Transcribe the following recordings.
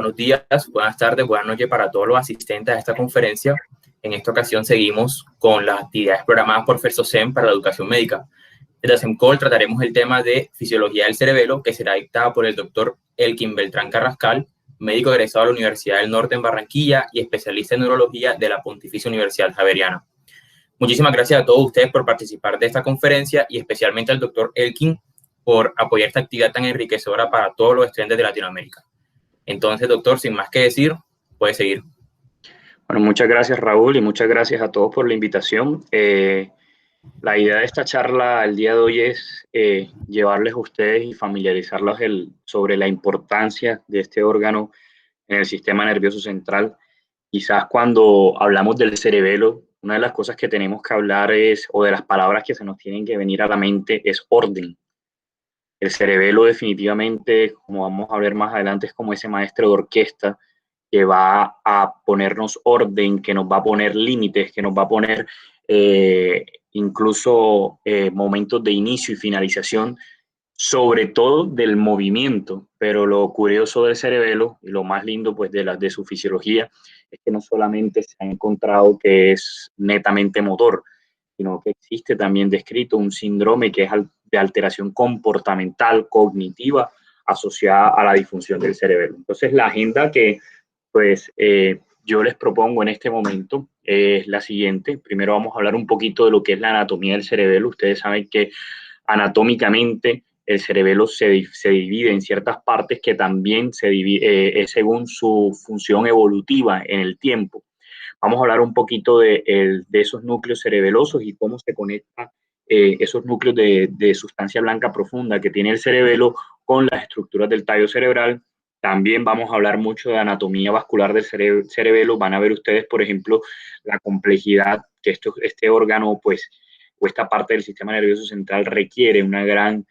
buenos días, buenas tardes, buenas noches para todos los asistentes a esta conferencia. En esta ocasión seguimos con las actividades programadas por FERSOCEM para la educación médica. Desde ASEMCOL trataremos el tema de fisiología del cerebelo, que será dictada por el doctor Elkin Beltrán Carrascal, médico egresado de la Universidad del Norte en Barranquilla y especialista en neurología de la Pontificia Universidad Javeriana. Muchísimas gracias a todos ustedes por participar de esta conferencia y especialmente al doctor Elkin por apoyar esta actividad tan enriquecedora para todos los estudiantes de Latinoamérica. Entonces, doctor, sin más que decir, puede seguir. Bueno, muchas gracias, Raúl, y muchas gracias a todos por la invitación. La idea de esta charla el día de hoy es llevarles a ustedes y familiarizarlos sobre la importancia de este órgano en el sistema nervioso central. Quizás cuando hablamos del cerebelo, una de las cosas que tenemos que hablar o de las palabras que se nos tienen que venir a la mente, es orden. El cerebelo definitivamente, como vamos a ver más adelante, es como ese maestro de orquesta que va a ponernos orden, que nos va a poner límites, que nos va a poner incluso momentos de inicio y finalización, sobre todo del movimiento. Pero lo curioso del cerebelo y lo más lindo pues de su fisiología es que no solamente se ha encontrado que es netamente motor, sino que existe también descrito un síndrome que es de alteración comportamental, cognitiva, asociada a la disfunción del cerebelo. Entonces, la agenda que pues yo les propongo en este momento es la siguiente. Primero vamos a hablar un poquito de lo que es la anatomía del cerebelo. Ustedes saben que anatómicamente el cerebelo se divide en ciertas partes que también se divide según su función evolutiva en el tiempo. Vamos a hablar un poquito de esos núcleos cerebelosos y cómo se conectan esos núcleos de sustancia blanca profunda que tiene el cerebelo con las estructuras del tallo cerebral. También vamos a hablar mucho de anatomía vascular del cerebelo. Van a ver ustedes, por ejemplo, la complejidad que este órgano, pues, o esta parte del sistema nervioso central requiere una gran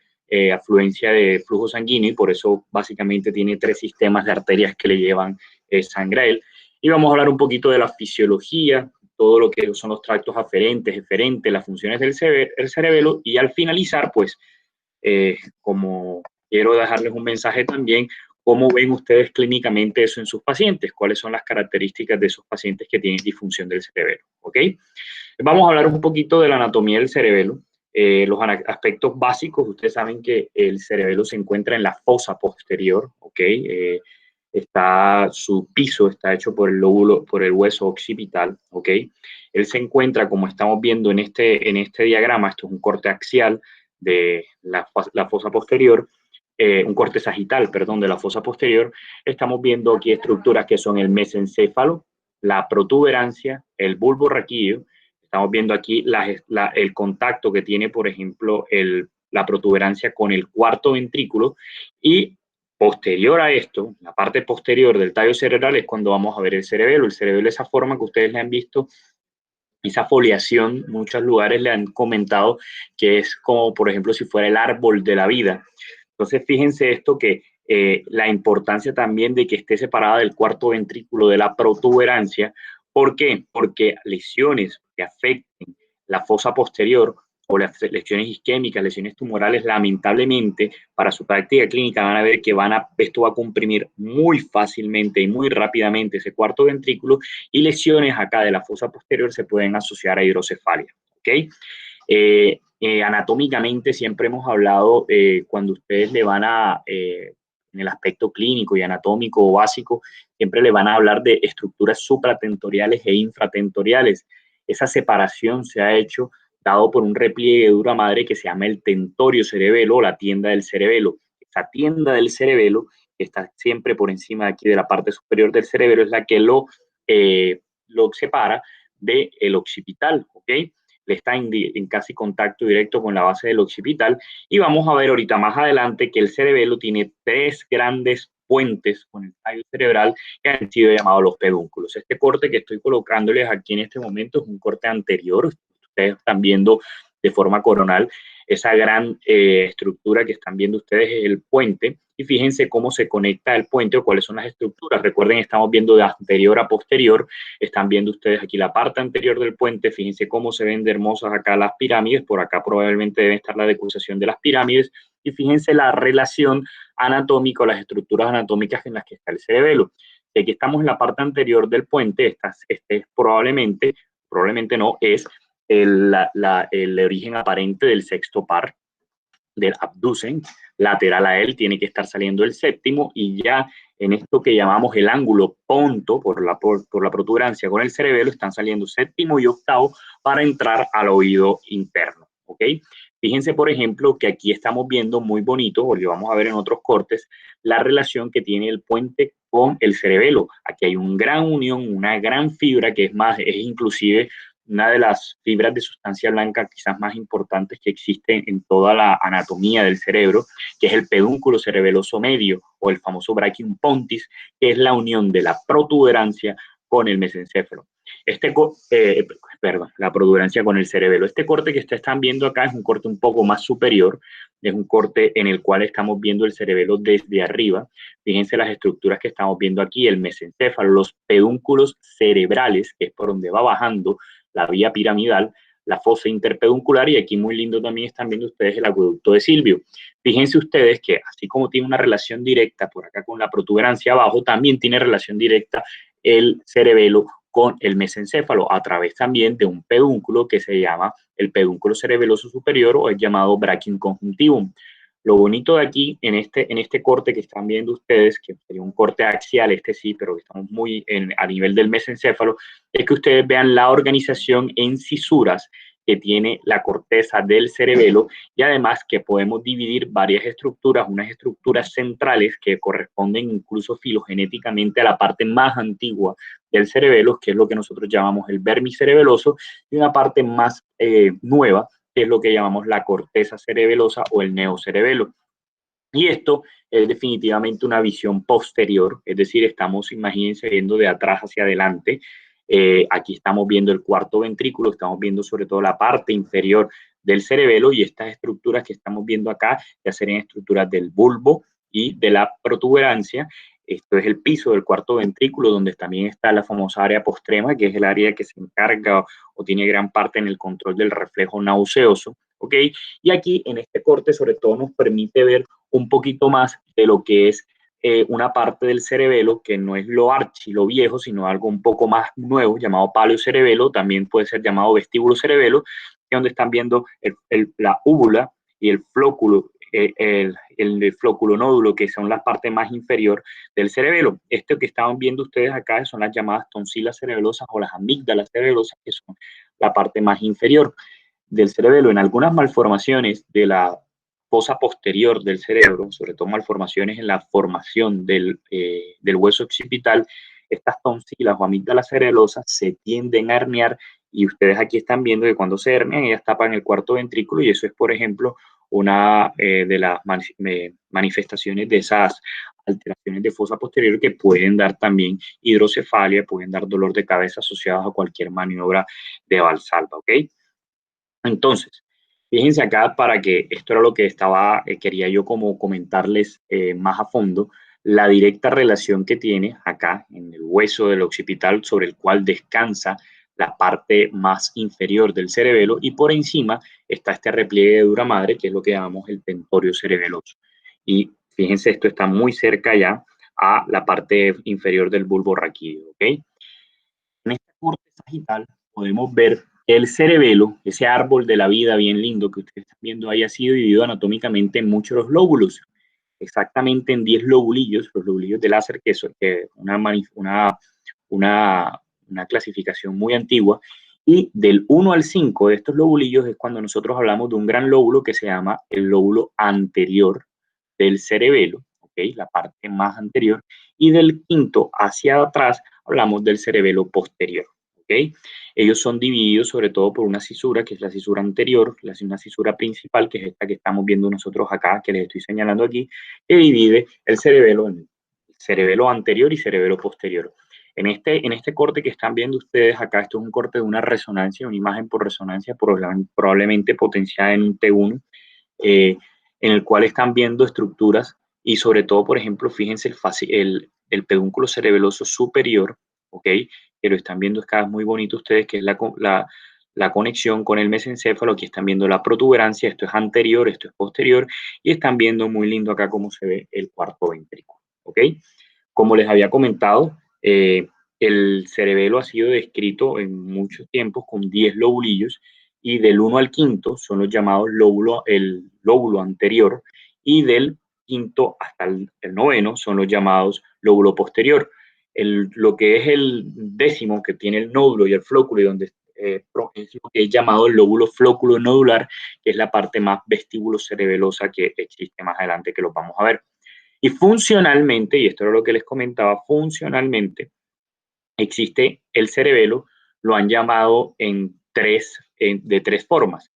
afluencia de flujo sanguíneo y por eso básicamente tiene 3 sistemas de arterias que le llevan sangre a él. Y vamos a hablar un poquito de la fisiología, todo lo que son los tractos aferentes, eferentes, las funciones del cerebelo, y al finalizar, pues, como quiero dejarles un mensaje también, ¿cómo ven ustedes clínicamente eso en sus pacientes? ¿Cuáles son las características de esos pacientes que tienen disfunción del cerebelo? ¿Ok? Vamos a hablar un poquito de la anatomía del cerebelo. Los aspectos básicos, ustedes saben que el cerebelo se encuentra en la fosa posterior, ¿ok? Su piso está hecho por el lóbulo, por el hueso occipital, ¿ok? Él se encuentra, como estamos viendo en este diagrama, esto es un corte axial de la fosa posterior, un corte sagital, perdón, de la fosa posterior. Estamos viendo aquí estructuras que son el mesencéfalo, la protuberancia, el bulbo raquídeo. Estamos viendo aquí el contacto que tiene, por ejemplo, la protuberancia con el cuarto ventrículo, y posterior a esto, la parte posterior del tallo cerebral es cuando vamos a ver el cerebelo. El cerebelo, esa forma que ustedes le han visto, esa foliación, muchos lugares le han comentado que es como, por ejemplo, si fuera el árbol de la vida. Entonces, fíjense esto que la importancia también de que esté separada del cuarto ventrículo de la protuberancia. ¿Por qué? Porque lesiones que afecten la fosa posterior o las lesiones isquémicas, lesiones tumorales, lamentablemente, para su práctica clínica van a ver que esto va a comprimir muy fácilmente y muy rápidamente ese cuarto ventrículo, y lesiones acá de la fosa posterior se pueden asociar a hidrocefalia, ¿ok? Anatómicamente siempre hemos hablado, cuando ustedes le van en el aspecto clínico y anatómico básico, siempre le van a hablar de estructuras supratentoriales e infratentoriales. Esa separación se ha hecho dado por un repliegue de dura madre que se llama el tentorio cerebelo o la tienda del cerebelo. Esa tienda del cerebelo, que está siempre por encima de aquí de la parte superior del cerebelo, es la que lo separa del occipital, ¿ok? Le está en casi contacto directo con la base del occipital, y vamos a ver ahorita más adelante que el cerebelo tiene 3 grandes puentes con el tallo cerebral que han sido llamados los pedúnculos. Este corte que estoy colocándoles aquí en este momento es un corte anterior. Ustedes están viendo de forma coronal esa gran estructura que están viendo ustedes es el puente, y fíjense cómo se conecta el puente o cuáles son las estructuras. Recuerden, estamos viendo de anterior a posterior. Están viendo ustedes aquí la parte anterior del puente. Fíjense cómo se ven de hermosas acá las pirámides. Por acá probablemente debe estar la decusación de las pirámides. Y fíjense la relación anatómica o las estructuras anatómicas en las que está el cerebelo. Y aquí estamos en la parte anterior del puente. Este es probablemente no, es el origen aparente del sexto par del abducen. Lateral a él tiene que estar saliendo el séptimo, y ya en esto que llamamos el ángulo ponto por la protuberancia con el cerebelo están saliendo séptimo y octavo para entrar al oído interno, ¿ok? Fíjense, por ejemplo, que aquí estamos viendo muy bonito, o lo vamos a ver en otros cortes, la relación que tiene el puente con el cerebelo. Aquí hay una gran unión, una gran fibra que es inclusive una de las fibras de sustancia blanca quizás más importantes que existen en toda la anatomía del cerebro, que es el pedúnculo cerebeloso medio, o el famoso brachium pontis, que es la unión de la protuberancia con el mesencéfalo. La protuberancia con el cerebelo. Este corte que ustedes están viendo acá es un corte un poco más superior, es un corte en el cual estamos viendo el cerebelo desde arriba. Fíjense las estructuras que estamos viendo aquí, el mesencéfalo, los pedúnculos cerebrales, que es por donde va bajando la vía piramidal, la fosa interpeduncular, y aquí muy lindo también están viendo ustedes el acueducto de Silvio. Fíjense ustedes que así como tiene una relación directa por acá con la protuberancia abajo, también tiene relación directa el cerebelo con el mesencéfalo a través también de un pedúnculo que se llama el pedúnculo cerebeloso superior, o es llamado brachium conjuntivum. Lo bonito de aquí, en este corte que están viendo ustedes, que sería un corte axial, sí, pero que estamos muy a nivel del mesencéfalo, es que ustedes vean la organización en cisuras que tiene la corteza del cerebelo, y además que podemos dividir varias estructuras, unas estructuras centrales que corresponden incluso filogenéticamente a la parte más antigua del cerebelo, que es lo que nosotros llamamos el vermicerebeloso, y una parte más nueva, que es lo que llamamos la corteza cerebelosa o el neocerebelo. Y esto es definitivamente una visión posterior, es decir, estamos, imagínense, viendo de atrás hacia adelante. Aquí estamos viendo el cuarto ventrículo, estamos viendo sobre todo la parte inferior del cerebelo, y estas estructuras que estamos viendo acá ya serían estructuras del bulbo y de la protuberancia. Esto es el piso del cuarto ventrículo, donde también está la famosa área postrema, que es el área que se encarga o tiene gran parte en el control del reflejo nauseoso, ¿ok? Y aquí en este corte sobre todo nos permite ver un poquito más de lo que es una parte del cerebelo que no es lo lo viejo, sino algo un poco más nuevo, llamado paleocerebelo, también puede ser llamado vestíbulo cerebelo, que es donde están viendo la úvula y el flóculo, el flóculo nódulo, que son la parte más inferior del cerebelo. Esto que estaban viendo ustedes acá son las llamadas tonsilas cerebelosas o las amígdalas cerebelosas, que son la parte más inferior del cerebelo. En algunas malformaciones de la fosa posterior del cerebro, sobre todo malformaciones en la formación del hueso occipital, estas tonsilas o amígdalas cerebelosas se tienden a herniar, y ustedes aquí están viendo que cuando se hernian ellas tapan el cuarto ventrículo, y eso es, por ejemplo, una de las manifestaciones de esas alteraciones de fosa posterior, que pueden dar también hidrocefalia, pueden dar dolor de cabeza asociados a cualquier maniobra de Valsalva, ¿ok? Entonces, fíjense acá, para que esto era lo que quería yo como comentarles más a fondo, la directa relación que tiene acá en el hueso del occipital, sobre el cual descansa la parte más inferior del cerebelo, y por encima está este repliegue de dura madre, que es lo que llamamos el tentorio cerebeloso. Y fíjense, esto está muy cerca ya a la parte inferior del bulbo raquídeo, ¿ok? En este corte sagital podemos ver el cerebelo, ese árbol de la vida bien lindo que ustedes están viendo ahí, ha sido dividido anatómicamente en muchos lóbulos, exactamente en 10 lobulillos, los lobulillos de Lasser, que es una clasificación muy antigua, y del 1 al 5 de estos lobulillos es cuando nosotros hablamos de un gran lóbulo que se llama el lóbulo anterior del cerebelo, ¿okay? La parte más anterior, y del quinto hacia atrás hablamos del cerebelo posterior, ¿ok? Ellos son divididos sobre todo por una cisura, que es la cisura anterior, una cisura principal, que es esta que estamos viendo nosotros acá, que les estoy señalando aquí, que divide el cerebelo en cerebelo anterior y cerebelo posterior. En este corte que están viendo ustedes acá, esto es un corte de una resonancia, una imagen por resonancia, probablemente potenciada en un T1, en el cual están viendo estructuras, y sobre todo, por ejemplo, fíjense el pedúnculo cerebeloso superior, ¿ok? Que lo están viendo acá, es muy bonito ustedes, que es la conexión con el mesencéfalo. Aquí están viendo la protuberancia, esto es anterior, esto es posterior, y están viendo muy lindo acá cómo se ve el cuarto ventrículo, ¿ok? Como les había comentado, El cerebelo ha sido descrito en muchos tiempos con 10 lobulillos y del 1 al quinto son los llamados el lóbulo anterior y del quinto hasta el noveno son los llamados lóbulo posterior. Lo que es el décimo, que tiene el nódulo y el flóculo, y donde es lo que es llamado el lóbulo flóculo nodular, que es la parte más vestíbulo cerebelosa que existe más adelante, que lo vamos a ver. Y funcionalmente, y esto era lo que les comentaba, funcionalmente existe el cerebelo, lo han llamado de tres formas,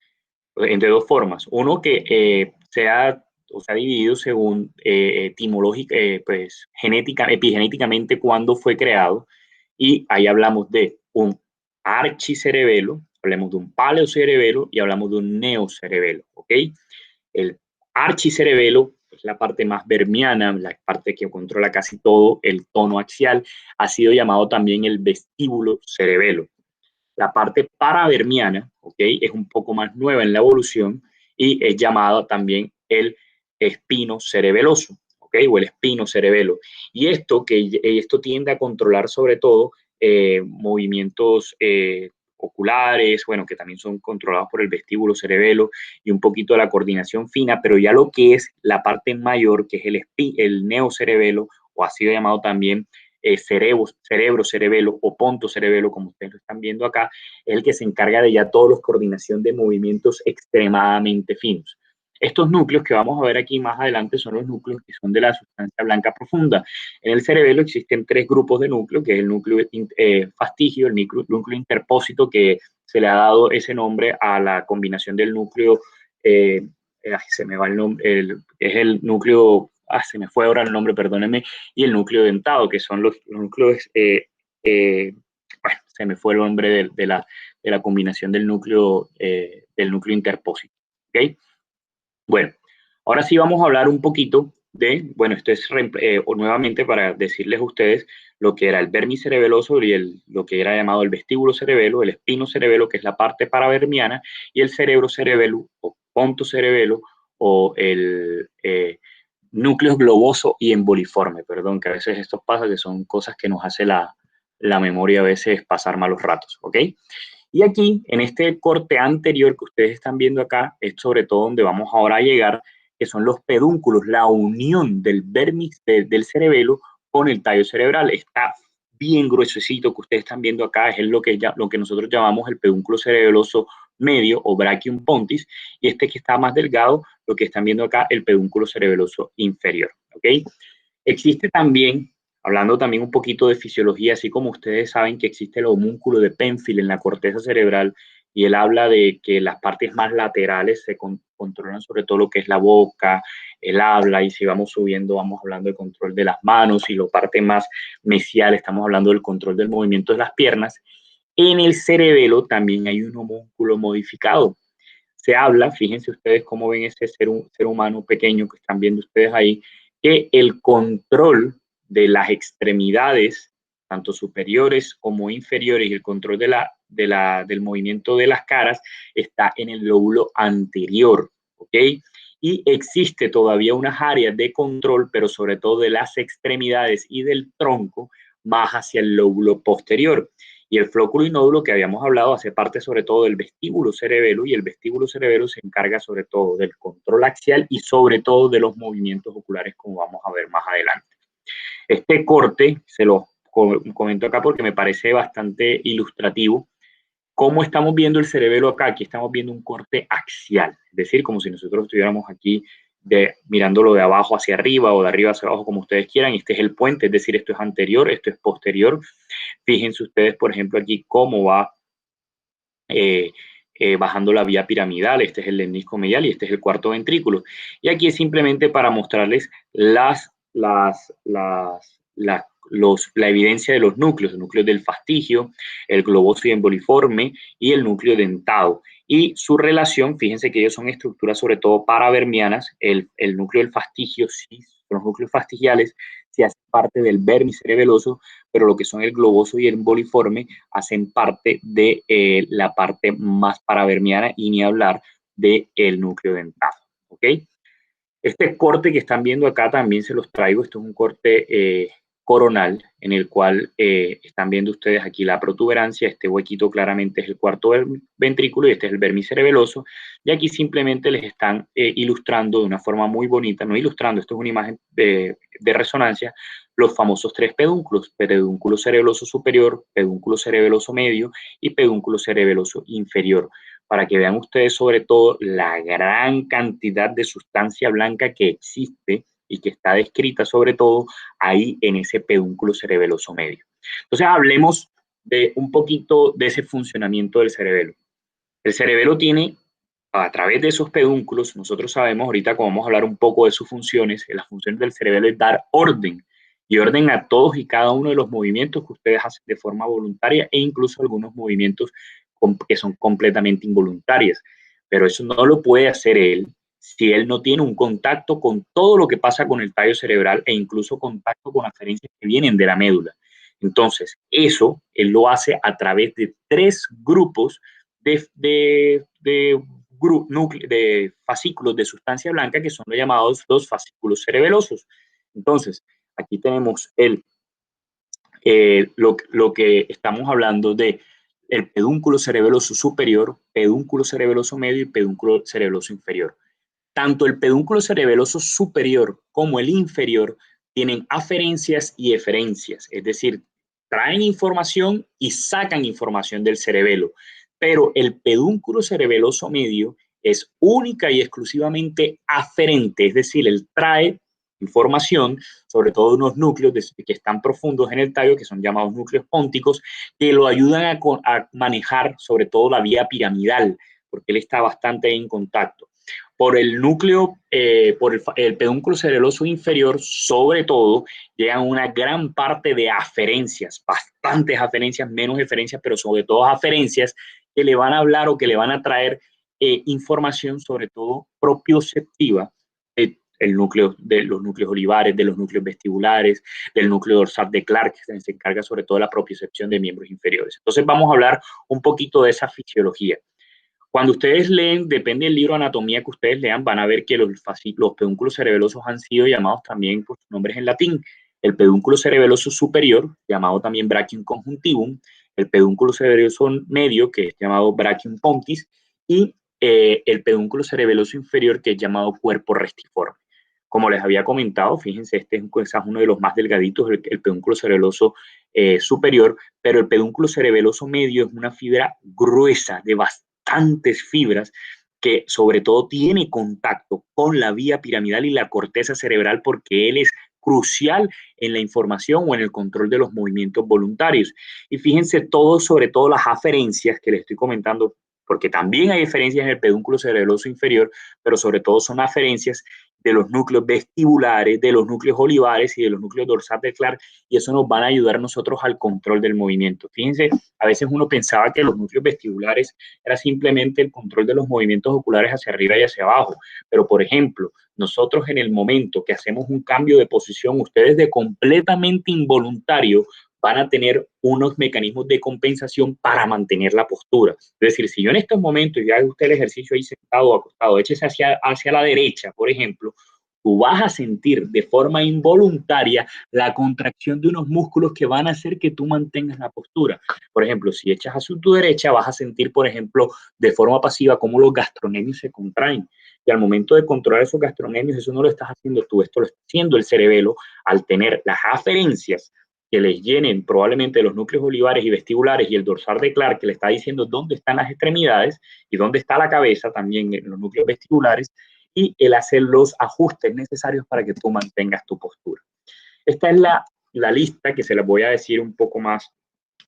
de dos formas. Uno que se ha dividido según etimológica, pues, epigenéticamente cuándo fue creado, y ahí hablamos de un archicerebelo, hablamos de un paleocerebelo y hablamos de un neocerebelo, ¿ok? El archicerebelo es la parte más vermiana, la parte que controla casi todo el tono axial, ha sido llamado también el vestíbulo cerebelo. La parte paravermiana, ¿ok?, es un poco más nueva en la evolución y es llamada también el espino cerebeloso, ¿ok?, o el espino cerebelo. Y esto tiende a controlar sobre todo movimientos oculares, bueno, que también son controlados por el vestíbulo cerebelo, y un poquito de la coordinación fina, pero ya lo que es la parte mayor, que es el neocerebelo, o ha sido llamado también cerebro cerebelo o ponto cerebelo, como ustedes lo están viendo acá, es el que se encarga de ya toda la coordinación de movimientos extremadamente finos. Estos núcleos que vamos a ver aquí más adelante son los núcleos que son de la sustancia blanca profunda. En el cerebelo existen tres grupos de núcleos, que es el núcleo fastigio, el núcleo interpósito, que se le ha dado ese nombre a la combinación del núcleo, se me va el nombre, es el núcleo, se me fue ahora el nombre, perdónenme, y el núcleo dentado, que son los núcleos, bueno, se me fue el nombre de la combinación del núcleo interpósito, ¿ok? Bueno, ahora sí vamos a hablar un poquito bueno, esto es nuevamente para decirles a ustedes lo que era el vermicerebeloso y lo que era llamado el vestíbulo cerebelo, el espino cerebelo, que es la parte paravermiana, y el cerebro cerebelo o ponto cerebelo, o el núcleo globoso y emboliforme, perdón, que a veces esto pasa, que son cosas que nos hace la memoria a veces pasar malos ratos, ¿ok? Y aquí, en este corte anterior que ustedes están viendo acá, es sobre todo donde vamos ahora a llegar, que son los pedúnculos, la unión del del cerebelo con el tallo cerebral. Está bien gruesecito que ustedes están viendo acá, es lo que nosotros llamamos el pedúnculo cerebeloso medio o brachium pontis, y este que está más delgado, lo que están viendo acá, el pedúnculo cerebeloso inferior, ¿ok? Existe también, hablando también un poquito de fisiología, así como ustedes saben que existe el homúnculo de Penfield en la corteza cerebral, y él habla de que las partes más laterales se controlan sobre todo lo que es la boca, el habla, y si vamos subiendo vamos hablando del control de las manos, y la parte más mesial estamos hablando del control del movimiento de las piernas. En el cerebelo también hay un homúnculo modificado. Se habla, fíjense ustedes cómo ven ese ser humano pequeño que están viendo ustedes ahí, que el control de las extremidades, tanto superiores como inferiores, y el control del movimiento de las caras está en el lóbulo anterior, ¿ok? Y existe todavía unas áreas de control, pero sobre todo de las extremidades y del tronco, más hacia el lóbulo posterior. Y el flóculo y nódulo que habíamos hablado hace parte sobre todo del vestíbulo cerebelo, y el vestíbulo cerebelo se encarga sobre todo del control axial y sobre todo de los movimientos oculares, como vamos a ver más adelante. Este corte se lo comento acá porque me parece bastante ilustrativo. ¿Cómo estamos viendo el cerebelo acá? Aquí estamos viendo un corte axial, es decir, como si nosotros estuviéramos aquí mirándolo de abajo hacia arriba o de arriba hacia abajo, como ustedes quieran. Este es el puente, es decir, esto es anterior, esto es posterior. Fíjense ustedes, por ejemplo, aquí cómo va bajando la vía piramidal. Este es el lemnisco medial y este es el cuarto ventrículo. Y aquí es simplemente para mostrarles la evidencia de los núcleos del fastigio, el globoso y emboliforme y el núcleo dentado. Y su relación, fíjense que ellos son estructuras sobre todo paravermianas. El núcleo del fastigio, sí, los núcleos fastigiales se hacen parte del vermicerebeloso, pero lo que son el globoso y el emboliforme hacen parte de la parte más paravermiana, y ni hablar del núcleo dentado, ¿ok? Este corte que están viendo acá también se los traigo. Esto es un corte coronal, en el cual están viendo ustedes aquí la protuberancia. Este huequito claramente es el cuarto ventrículo y este es el vermicerebeloso, y aquí simplemente les están ilustrando de una forma muy bonita, no ilustrando, esto es una imagen de resonancia, los famosos tres pedúnculos: pedúnculo cerebeloso superior, pedúnculo cerebeloso medio y pedúnculo cerebeloso inferior, para que vean ustedes sobre todo la gran cantidad de sustancia blanca que existe y que está descrita sobre todo ahí en ese pedúnculo cerebeloso medio. Entonces hablemos de un poquito de ese funcionamiento del cerebelo. El cerebelo tiene, a través de esos pedúnculos, nosotros sabemos ahorita, como vamos a hablar un poco de sus funciones, las funciones del cerebelo es dar orden, y orden a todos y cada uno de los movimientos que ustedes hacen de forma voluntaria, e incluso algunos movimientos que son completamente involuntarios. Pero eso no lo puede hacer él si él no tiene un contacto con todo lo que pasa con el tallo cerebral, e incluso contacto con aferencias que vienen de la médula. Entonces, eso él lo hace a través de tres grupos de fascículos de sustancia blanca, que son los llamados los fascículos cerebelosos. Entonces, aquí tenemos lo que estamos hablando de el pedúnculo cerebeloso superior, pedúnculo cerebeloso medio y pedúnculo cerebeloso inferior. Tanto el pedúnculo cerebeloso superior como el inferior tienen aferencias y eferencias, es decir, traen información y sacan información del cerebelo, pero el pedúnculo cerebeloso medio es única y exclusivamente aferente, es decir, él trae información, sobre todo unos núcleos que están profundos en el tallo, que son llamados núcleos pónticos, que lo ayudan a manejar sobre todo la vía piramidal, porque él está bastante en contacto. Por el núcleo, por el pedúnculo cerebeloso inferior, sobre todo, llegan una gran parte de aferencias, bastantes aferencias, menos eferencias, pero sobre todo aferencias que le van a hablar o que le van a traer información, sobre todo propioceptiva, el núcleo, de los núcleos olivares, de los núcleos vestibulares, del núcleo dorsal de Clark, que se encarga sobre todo de la propiocepción de miembros inferiores. Entonces vamos a hablar un poquito de esa fisiología. Cuando ustedes leen, depende del libro de anatomía que ustedes lean, van a ver que los pedúnculos cerebelosos han sido llamados también por sus nombres en latín. El pedúnculo cerebeloso superior, llamado también brachium conjuntivum, el pedúnculo cerebeloso medio, que es llamado brachium pontis, y el pedúnculo cerebeloso inferior, que es llamado cuerpo restiforme. Como les había comentado, fíjense, este es quizás uno de los más delgaditos, el pedúnculo cerebeloso superior, pero el pedúnculo cerebeloso medio es una fibra gruesa, de bastantes fibras, que sobre todo tiene contacto con la vía piramidal y la corteza cerebral, porque él es crucial en la información o en el control de los movimientos voluntarios. Y fíjense todo, sobre todo las aferencias que les estoy comentando, porque también hay aferencias en el pedúnculo cerebeloso inferior, pero sobre todo son aferencias de los núcleos vestibulares, de los núcleos olivares y de los núcleos dorsales de Clark, y eso nos van a ayudar a nosotros al control del movimiento. Fíjense, a veces uno pensaba que los núcleos vestibulares era simplemente el control de los movimientos oculares hacia arriba y hacia abajo, pero por ejemplo, nosotros en el momento que hacemos un cambio de posición, ustedes de completamente involuntario van a tener unos mecanismos de compensación para mantener la postura. Es decir, si yo en estos momentos, ya hago usted el ejercicio ahí sentado o acostado, échese hacia la derecha, por ejemplo, tú vas a sentir de forma involuntaria la contracción de unos músculos que van a hacer que tú mantengas la postura. Por ejemplo, si echas hacia tu derecha, vas a sentir, por ejemplo, de forma pasiva cómo los gastronemios se contraen. Y al momento de controlar esos gastronemios, eso no lo estás haciendo tú, esto lo está haciendo el cerebelo al tener las aferencias que les llenen probablemente los núcleos olivares y vestibulares y el dorsal de Clark, que le está diciendo dónde están las extremidades y dónde está la cabeza, también en los núcleos vestibulares, y el hacer los ajustes necesarios para que tú mantengas tu postura. Esta es la lista que se las voy a decir un poco más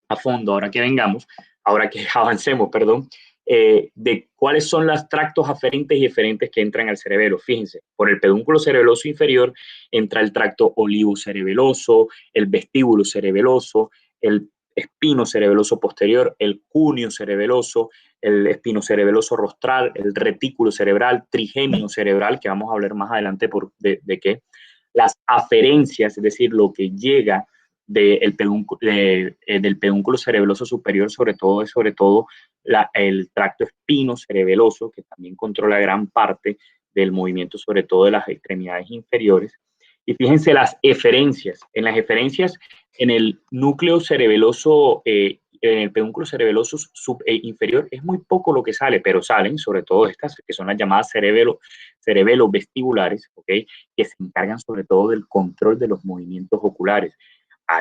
a fondo ahora que avancemos, perdón, de cuáles son los tractos aferentes y eferentes que entran al cerebelo. Fíjense, por el pedúnculo cerebeloso inferior entra el tracto olivocerebeloso, el vestíbulo cerebeloso, el espino cerebeloso posterior, el cúneo cerebeloso, el espino cerebeloso rostral, el retículo cerebral, trigémino cerebral, que vamos a hablar más adelante de qué, las aferencias, es decir, lo que llega del pedúnculo cerebeloso superior, sobre todo el tracto espino cerebeloso, que también controla gran parte del movimiento, sobre todo de las extremidades inferiores, Y fíjense las eferencias. En las eferencias, en el núcleo cerebeloso, en el pedúnculo cerebeloso inferior, es muy poco lo que sale, pero salen, sobre todo estas, que son las llamadas cerebelos vestibulares, ¿okay? Que se encargan sobre todo del control de los movimientos oculares.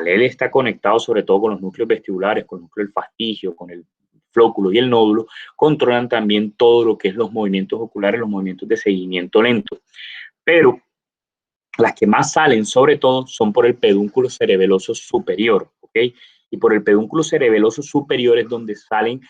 Él está conectado sobre todo con los núcleos vestibulares, con el núcleo del fastigio, con el flóculo y el nódulo, controlan también todo lo que es los movimientos oculares, los movimientos de seguimiento lento. Pero las que más salen, sobre todo, son por el pedúnculo cerebeloso superior, ¿ok? Y por el pedúnculo cerebeloso superior es donde salen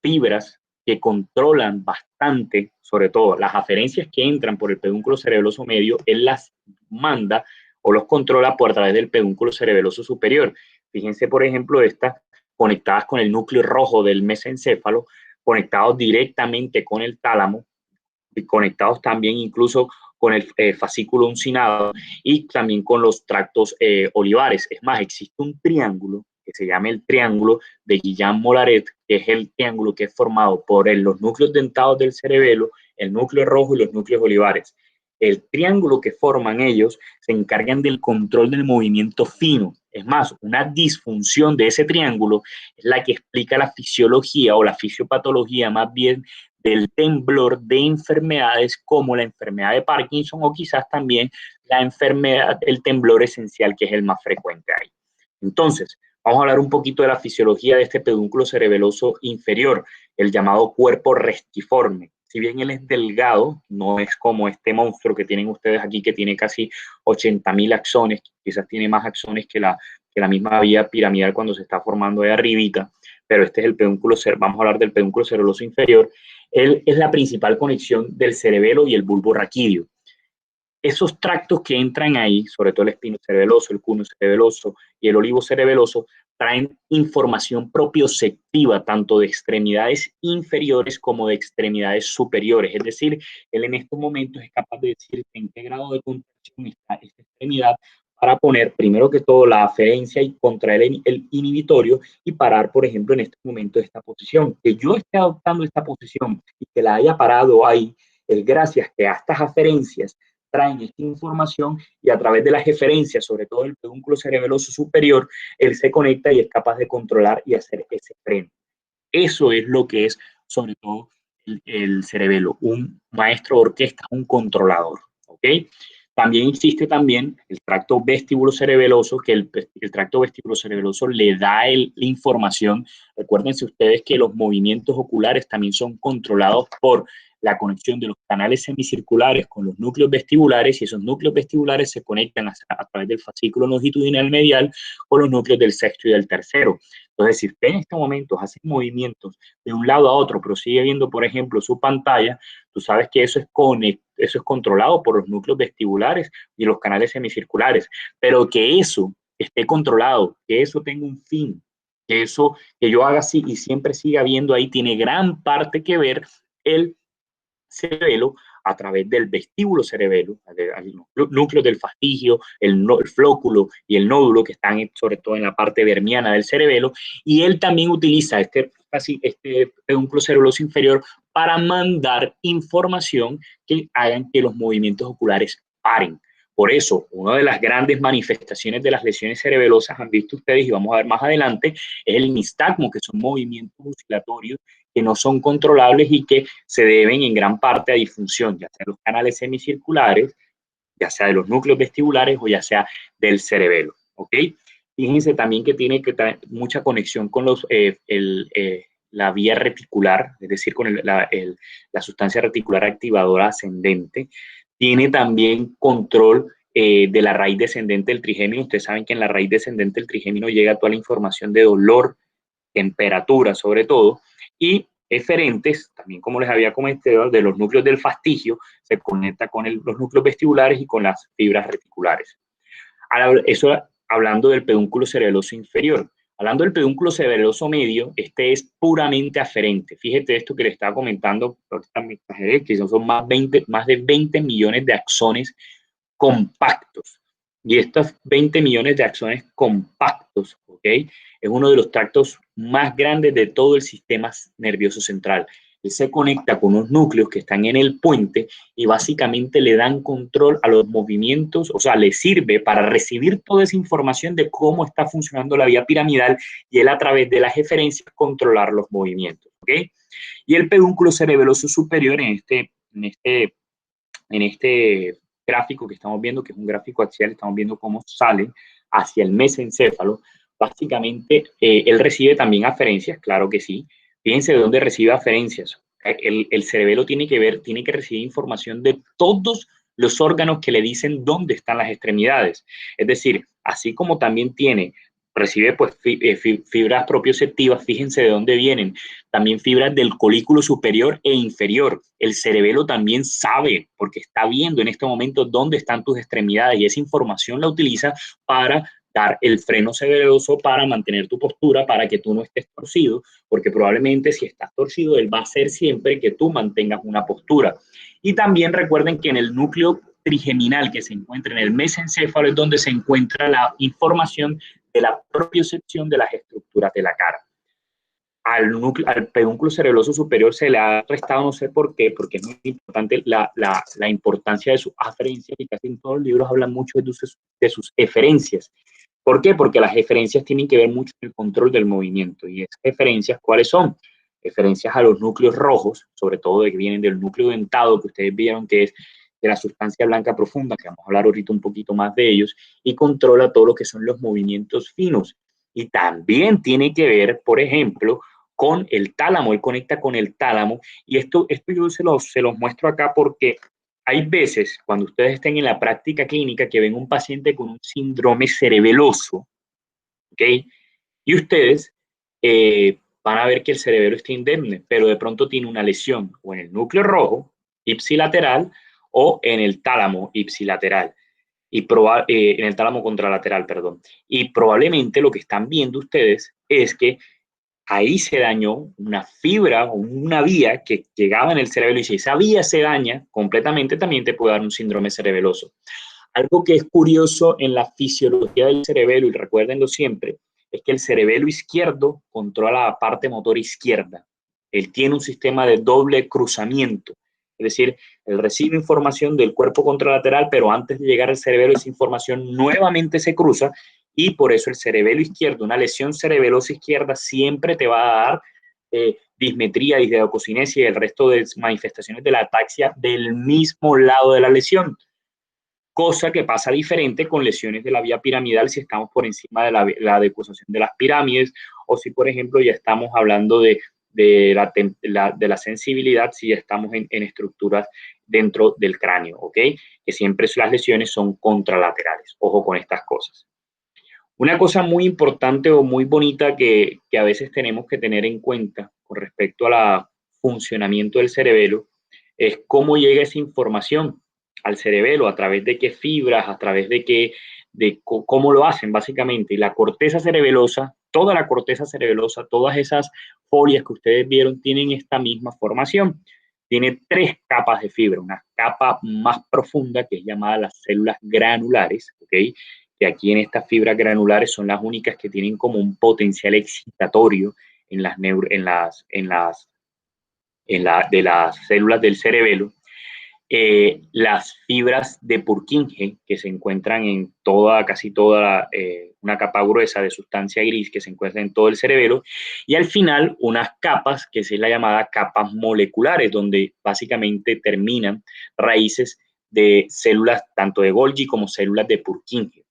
fibras que controlan bastante, sobre todo las aferencias que entran por el pedúnculo cerebeloso medio, él las manda o los controla por a través del pedúnculo cerebeloso superior. Fíjense, por ejemplo, estas conectadas con el núcleo rojo del mesencéfalo, conectados directamente con el tálamo, y conectados también incluso con el fascículo uncinado y también con los tractos olivares. Es más, existe un triángulo que se llama el triángulo de Guillain-Mollaret, que es el triángulo que es formado por los núcleos dentados del cerebelo, el núcleo rojo y los núcleos olivares. El triángulo que forman ellos se encargan del control del movimiento fino. Es más, una disfunción de ese triángulo es la que explica la fisiología o la fisiopatología más bien del temblor de enfermedades como la enfermedad de Parkinson o quizás también la enfermedad, el temblor esencial, que es el más frecuente ahí. Entonces, vamos a hablar un poquito de la fisiología de este pedúnculo cerebeloso inferior, el llamado cuerpo restiforme. Si bien él es delgado, no es como este monstruo que tienen ustedes aquí, que tiene casi 80.000 axones, quizás tiene más axones que la misma vía piramidal cuando se está formando de arribita, pero este es el pedúnculo, vamos a hablar del pedúnculo cerebeloso inferior. Él es la principal conexión del cerebelo y el bulbo raquídeo. Esos tractos que entran ahí, sobre todo el espino cerebeloso, el cuno cerebeloso y el olivo cerebeloso, traen información propioceptiva tanto de extremidades inferiores como de extremidades superiores. Es decir, él en estos momentos es capaz de decir en qué grado de contracción está esta extremidad para poner primero que todo la aferencia y contraer el inhibitorio y parar, por ejemplo, en este momento esta posición. Que yo esté adoptando esta posición y que la haya parado ahí, es gracias que a estas aferencias traen esta información y a través de las eferencias, sobre todo el pedúnculo cerebeloso superior, él se conecta y es capaz de controlar y hacer ese freno. Eso es lo que es, sobre todo, el cerebelo, un maestro de orquesta, un controlador, ¿ok? También existe también el tracto vestíbulo cerebeloso, que el tracto vestíbulo cerebeloso le da la información. Recuérdense ustedes que los movimientos oculares también son controlados por la conexión de los canales semicirculares con los núcleos vestibulares, y esos núcleos vestibulares se conectan a través del fascículo longitudinal medial con los núcleos del sexto y del tercero. Entonces, si usted en estos momentos hace movimientos de un lado a otro, pero sigue viendo, por ejemplo, su pantalla, tú sabes que eso es controlado por los núcleos vestibulares y los canales semicirculares, pero que eso esté controlado, que eso tenga un fin, que eso que yo haga así y siempre siga viendo ahí, tiene gran parte que ver el cerebelo a través del vestíbulo cerebelo, los núcleos del fastigio, el flóculo y el nódulo que están sobre todo en la parte vermiana del cerebelo, y él también utiliza este pedúnculo cerebeloso inferior para mandar información que hagan que los movimientos oculares paren. Por eso, una de las grandes manifestaciones de las lesiones cerebelosas, han visto ustedes y vamos a ver más adelante, es el nistagmo, que son movimientos oscilatorios que no son controlables y que se deben en gran parte a disfunción, ya sea de los canales semicirculares, ya sea de los núcleos vestibulares o ya sea del cerebelo, ¿ok? Fíjense también que tiene que tener mucha conexión con la vía reticular, es decir, con la sustancia reticular activadora ascendente. Tiene también control de la raíz descendente del trigémino. Ustedes saben que en la raíz descendente del trigémino llega toda la información de dolor, temperatura sobre todo, y eferentes, también como les había comentado, de los núcleos del fastigio, se conecta con los núcleos vestibulares y con las fibras reticulares. Eso hablando del pedúnculo cerebeloso inferior. Hablando del pedúnculo cerebeloso medio, este es puramente aferente. Fíjate esto que le estaba comentando, que son más de 20 millones de axones compactos. Y estos 20 millones de axones compactos, ¿ok? Es uno de los tractos más grandes de todo el sistema nervioso central. Él se conecta con unos núcleos que están en el puente y básicamente le dan control a los movimientos, o sea, le sirve para recibir toda esa información de cómo está funcionando la vía piramidal y él a través de las eferencias controlar los movimientos, ¿ok? Y el pedúnculo cerebeloso superior en este gráfico que estamos viendo, que es un gráfico axial, estamos viendo cómo sale hacia el mesencéfalo. Básicamente, él recibe también aferencias, claro que sí. Fíjense de dónde recibe aferencias. El cerebelo tiene que recibir información de todos los órganos que le dicen dónde están las extremidades. Es decir, así como también recibe pues fibras propioceptivas, fíjense de dónde vienen, también fibras del colículo superior e inferior. El cerebelo también sabe, porque está viendo en este momento dónde están tus extremidades y esa información la utiliza para dar el freno cerebeloso para mantener tu postura, para que tú no estés torcido, porque probablemente si estás torcido, él va a hacer siempre que tú mantengas una postura. Y también recuerden que en el núcleo trigeminal que se encuentra en el mesencéfalo es donde se encuentra la información de la propiocepción de las estructuras de la cara. Al pedúnculo cerebeloso superior se le ha restado, no sé por qué, porque es muy importante la importancia de sus aferencias y casi en todos los libros hablan mucho de sus eferencias. ¿Por qué? Porque las eferencias tienen que ver mucho con el control del movimiento. ¿Y esas eferencias cuáles son? Eferencias a los núcleos rojos, sobre todo de que vienen del núcleo dentado, que ustedes vieron que es de la sustancia blanca profunda, que vamos a hablar ahorita un poquito más de ellos, y controla todo lo que son los movimientos finos. Y también tiene que ver, por ejemplo, con el tálamo, él conecta con el tálamo, y esto yo se los muestro acá porque hay veces, cuando ustedes estén en la práctica clínica, que ven un paciente con un síndrome cerebeloso, ¿ok? Y ustedes van a ver que el cerebelo está indemne, pero de pronto tiene una lesión o en el núcleo rojo, ipsilateral, o en el tálamo ipsilateral, en el tálamo contralateral, perdón. Y probablemente lo que están viendo ustedes es que ahí se dañó una fibra o una vía que llegaba en el cerebelo y si esa vía se daña completamente también te puede dar un síndrome cerebeloso. Algo que es curioso en la fisiología del cerebelo, y recuérdenlo siempre, es que el cerebelo izquierdo controla la parte motora izquierda. Él tiene un sistema de doble cruzamiento. Es decir, él recibe información del cuerpo contralateral, pero antes de llegar al cerebelo esa información nuevamente se cruza y por eso el cerebelo izquierdo, una lesión cerebelosa izquierda siempre te va a dar dismetría, disdecocinesia y el resto de manifestaciones de la ataxia del mismo lado de la lesión. Cosa que pasa diferente con lesiones de la vía piramidal si estamos por encima de la decusación de las pirámides o si, por ejemplo, ya estamos hablando de la sensibilidad si ya estamos en estructuras dentro del cráneo, ¿ok? Que siempre las lesiones son contralaterales. Ojo con estas cosas. Una cosa muy importante o muy bonita que a veces tenemos que tener en cuenta con respecto al funcionamiento del cerebelo es cómo llega esa información al cerebelo, a través de qué fibras, a través de cómo lo hacen básicamente. Y la corteza cerebelosa, toda la corteza cerebelosa, todas esas folias que ustedes vieron tienen esta misma formación. Tiene 3 capas de fibra, una capa más profunda que es llamada las células granulares, ¿ok? Que aquí en estas fibras granulares son las únicas que tienen como un potencial excitatorio de las células del cerebelo. Las fibras de Purkinje, que se encuentran en casi toda una capa gruesa de sustancia gris que se encuentra en todo el cerebelo, y al final unas capas, que es la llamada capas moleculares, donde básicamente terminan raíces de células tanto de Golgi como células de Purkinje.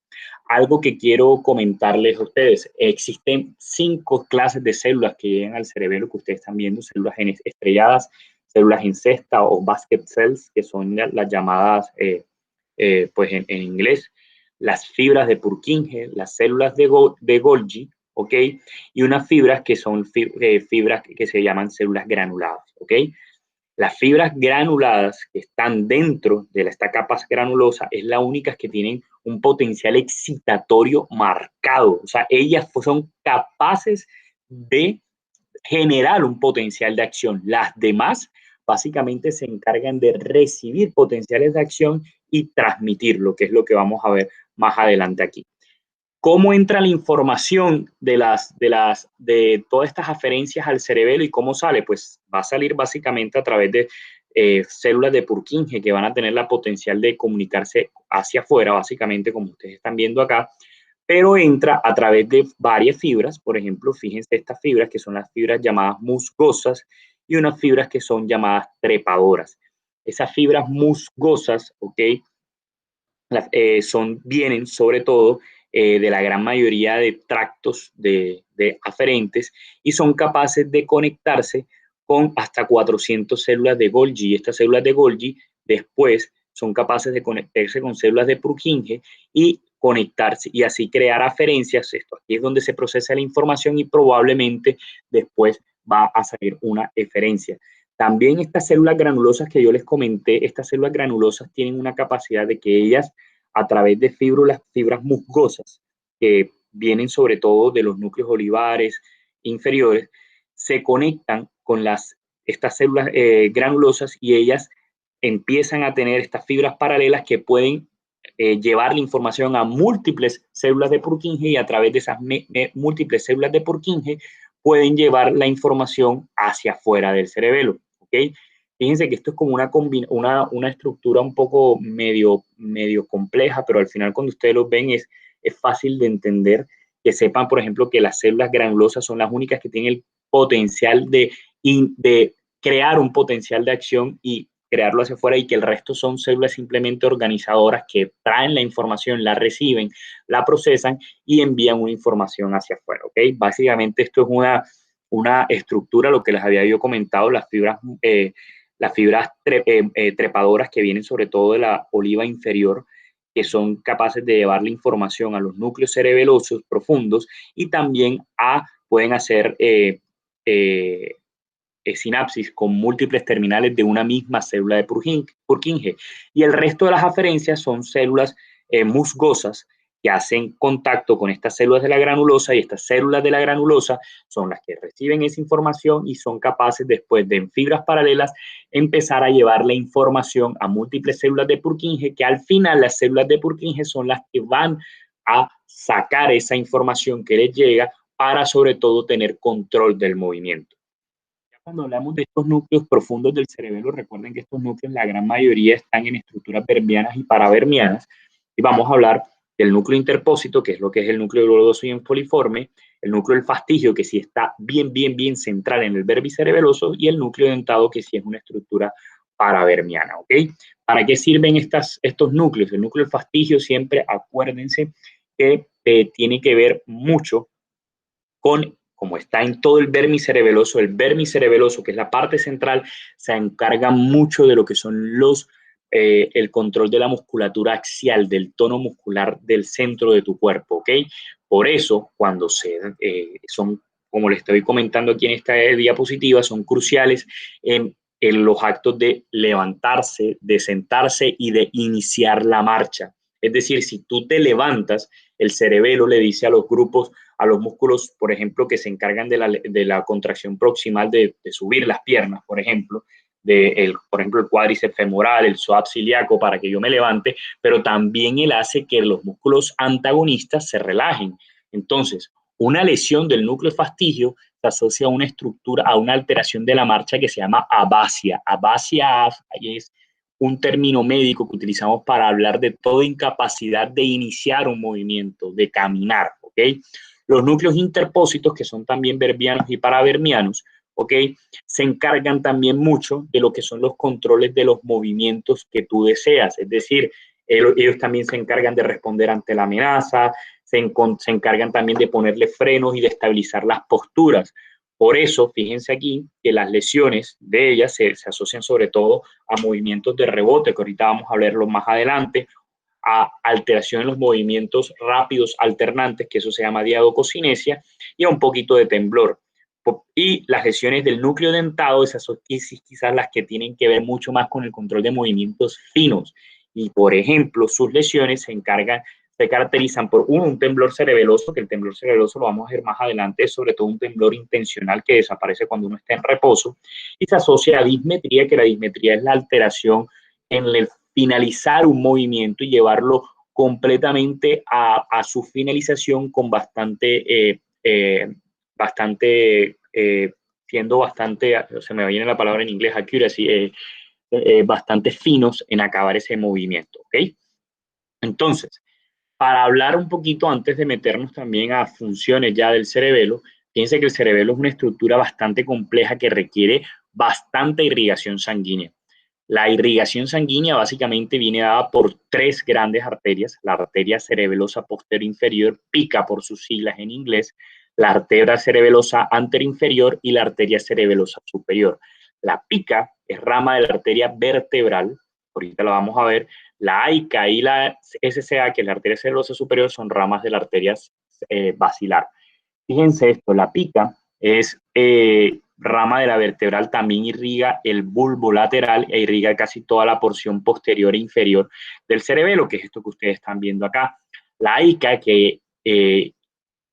Algo que quiero comentarles a ustedes, existen 5 clases de células que llegan al cerebelo que ustedes están viendo, células estrelladas, células en cesta o basket cells, que son las llamadas pues en inglés, las fibras de Purkinje, las células de Golgi, ¿ok? Y unas fibras que son fibras que se llaman células granuladas, ¿ok? Las fibras granuladas que están dentro de esta capa granulosa es la única que tienen un potencial excitatorio marcado. O sea, ellas son capaces de generar un potencial de acción. Las demás básicamente se encargan de recibir potenciales de acción y transmitirlo, que es lo que vamos a ver más adelante aquí. ¿Cómo entra la información de todas estas aferencias al cerebelo y cómo sale? Pues va a salir básicamente a través de células de Purkinje que van a tener la potencial de comunicarse hacia afuera, básicamente como ustedes están viendo acá, pero entra a través de varias fibras. Por ejemplo, fíjense estas fibras que son las fibras llamadas musgosas y unas fibras que son llamadas trepadoras. Esas fibras musgosas, ¿ok? Vienen sobre todo de la gran mayoría de tractos de aferentes y son capaces de conectarse con hasta 400 células de Golgi. Estas células de Golgi después son capaces de conectarse con células de Purkinje y conectarse y así crear aferencias. Esto aquí es donde se procesa la información y probablemente después va a salir una eferencia. También estas células granulosas que yo les comenté, estas células granulosas tienen una capacidad de que ellas, a través de fibras musgosas, que vienen sobre todo de los núcleos olivares inferiores, se conectan con estas células granulosas y ellas empiezan a tener estas fibras paralelas que pueden llevar la información a múltiples células de Purkinje y a través de esas múltiples células de Purkinje pueden llevar la información hacia afuera del cerebelo. ¿Okay? Fíjense que esto es como una estructura un poco medio compleja, pero al final cuando ustedes lo ven es fácil de entender, que sepan, por ejemplo, que las células granulosas son las únicas que tienen el potencial de crear un potencial de acción y crearlo hacia afuera, y que el resto son células simplemente organizadoras que traen la información, la reciben, la procesan y envían una información hacia afuera. ¿Okay? Básicamente esto es una estructura, lo que les había yo comentado, las fibras trepadoras que vienen sobre todo de la oliva inferior, que son capaces de llevar la información a los núcleos cerebelosos profundos y también pueden hacer sinapsis con múltiples terminales de una misma célula de Purkinje. Y el resto de las aferencias son células musgosas que hacen contacto con estas células de la granulosa, y estas células de la granulosa son las que reciben esa información y son capaces después de en fibras paralelas empezar a llevar la información a múltiples células de Purkinje, que al final las células de Purkinje son las que van a sacar esa información que les llega para sobre todo tener control del movimiento. Cuando hablamos de estos núcleos profundos del cerebelo, recuerden que estos núcleos, la gran mayoría, están en estructuras vermianas y paravermianas, y vamos a hablar del núcleo interpósito, que es lo que es el núcleo globoso y foliforme, el núcleo del fastigio, que sí está bien central en el verbicerebeloso, y el núcleo dentado, que sí es una estructura paravermiana. ¿Ok? ¿Para qué sirven estos núcleos? El núcleo del fastigio, siempre acuérdense que tiene que ver mucho con, como está en todo el vermicerebeloso, que es la parte central, se encarga mucho de lo que son el control de la musculatura axial, del tono muscular del centro de tu cuerpo, ¿ok? Por eso, cuando son, como les estoy comentando aquí en esta diapositiva, son cruciales en los actos de levantarse, de sentarse y de iniciar la marcha. Es decir, si tú te levantas, el cerebelo le dice a los músculos, por ejemplo, que se encargan de la contracción proximal de subir las piernas, por ejemplo, el cuádriceps femoral, el psoas ilíaco, para que yo me levante, pero también él hace que los músculos antagonistas se relajen. Entonces, una lesión del núcleo fastigio se asocia a una estructura, a una alteración de la marcha que se llama abasia. Abasia es un término médico que utilizamos para hablar de toda incapacidad de iniciar un movimiento, de caminar, ¿ok? Los núcleos interpósitos, que son también vermianos y paravermianos, ¿ok? Se encargan también mucho de lo que son los controles de los movimientos que tú deseas, es decir, ellos también se encargan de responder ante la amenaza, se encargan también de ponerle frenos y de estabilizar las posturas. Por eso, fíjense aquí que las lesiones de ellas se asocian sobre todo a movimientos de rebote, que ahorita vamos a verlo más adelante, a alteración en los movimientos rápidos alternantes, que eso se llama diadococinesia, y a un poquito de temblor. Y las lesiones del núcleo dentado, esas son quizás las que tienen que ver mucho más con el control de movimientos finos. Y, por ejemplo, sus lesiones se caracterizan por un temblor cerebeloso, que el temblor cerebeloso lo vamos a ver más adelante, es sobre todo un temblor intencional que desaparece cuando uno está en reposo, y se asocia a dismetría, que la dismetría es la alteración en el finalizar un movimiento y llevarlo completamente a su finalización con siendo bastante, se me viene la palabra en inglés, accuracy, bastante finos en acabar ese movimiento, ¿ok? Entonces, para hablar un poquito antes de meternos también a funciones ya del cerebelo, fíjense que el cerebelo es una estructura bastante compleja que requiere bastante irrigación sanguínea. La irrigación sanguínea básicamente viene dada por tres grandes arterias: la arteria cerebelosa posterior inferior, PICA por sus siglas en inglés, la arteria cerebelosa anterior inferior y la arteria cerebelosa superior. La PICA es rama de la arteria vertebral, ahorita la vamos a ver. La AICA y la SCA, que es la arteria cerebelosa superior, son ramas de la arteria basilar. Fíjense esto, la PICA es rama de la vertebral, también irriga el bulbo lateral e irriga casi toda la porción posterior e inferior del cerebelo, que es esto que ustedes están viendo acá. La AICA, que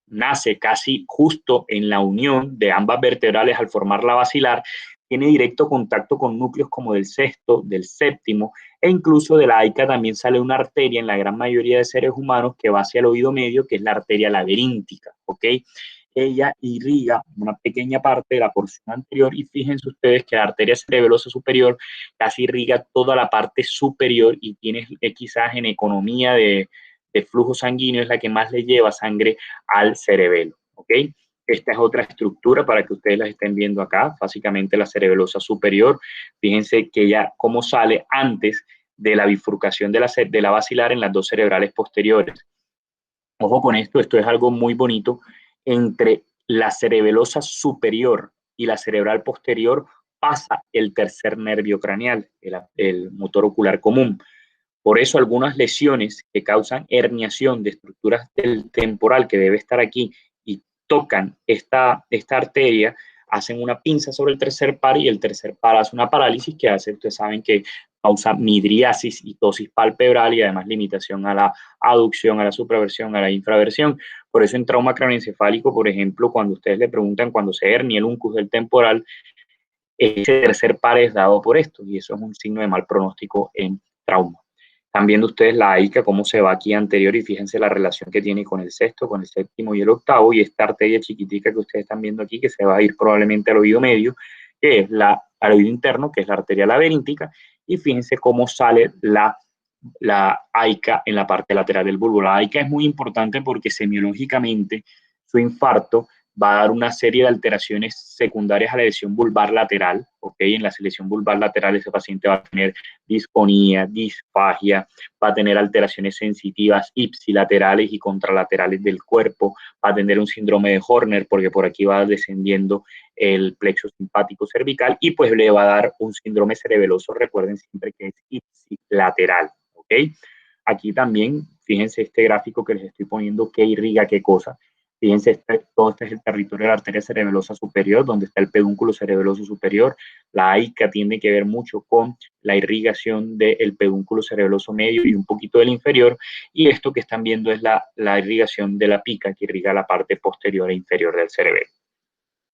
nace casi justo en la unión de ambas vertebrales al formar la basilar, tiene directo contacto con núcleos como del sexto, del séptimo, e incluso de la AICA también sale una arteria en la gran mayoría de seres humanos que va hacia el oído medio, que es la arteria laberíntica, ¿ok? Ella irriga una pequeña parte de la porción anterior, y fíjense ustedes que la arteria cerebelosa superior casi irriga toda la parte superior y tiene quizás en economía de flujo sanguíneo es la que más le lleva sangre al cerebelo, ¿ok? Esta es otra estructura para que ustedes la estén viendo acá, básicamente la cerebelosa superior. Fíjense que ya cómo sale antes de la bifurcación de la basilar en las dos cerebrales posteriores. Ojo con esto, esto es algo muy bonito. Entre la cerebelosa superior y la cerebral posterior pasa el tercer nervio craneal, el motor ocular común. Por eso algunas lesiones que causan herniación de estructuras del temporal que debe estar aquí y tocan esta arteria, hacen una pinza sobre el tercer par y el tercer par hace una parálisis que hace, ustedes saben que causa midriasis y tosis palpebral y además limitación a la aducción, a la supraversión, a la infraversión. Por eso en trauma craneoencefálico, por ejemplo, cuando ustedes le preguntan cuando se hernia el uncus del temporal, ese tercer par es dado por esto y eso es un signo de mal pronóstico en trauma. Están viendo ustedes la AICA, cómo se va aquí anterior, y fíjense la relación que tiene con el sexto, con el séptimo y el octavo, y esta arteria chiquitica que ustedes están viendo aquí, que se va a ir probablemente al oído medio, que es al oído interno, que es la arteria laberíntica, y fíjense cómo sale la AICA en la parte lateral del bulbo. La AICA es muy importante porque semiológicamente su infarto va a dar una serie de alteraciones secundarias a la lesión vulvar lateral, ¿ok? En la lesión vulvar lateral ese paciente va a tener disfonía, disfagia, va a tener alteraciones sensitivas ipsilaterales y contralaterales del cuerpo, va a tener un síndrome de Horner porque por aquí va descendiendo el plexo simpático cervical y pues le va a dar un síndrome cerebeloso, recuerden siempre que es ipsilateral, ¿ok? Aquí también, fíjense este gráfico que les estoy poniendo, qué irriga qué cosa. Fíjense, todo este es el territorio de la arteria cerebelosa superior, donde está el pedúnculo cerebeloso superior. La AICA tiene que ver mucho con la irrigación del pedúnculo cerebeloso medio y un poquito del inferior. Y esto que están viendo es la irrigación de la PICA, que irriga la parte posterior e inferior del cerebelo.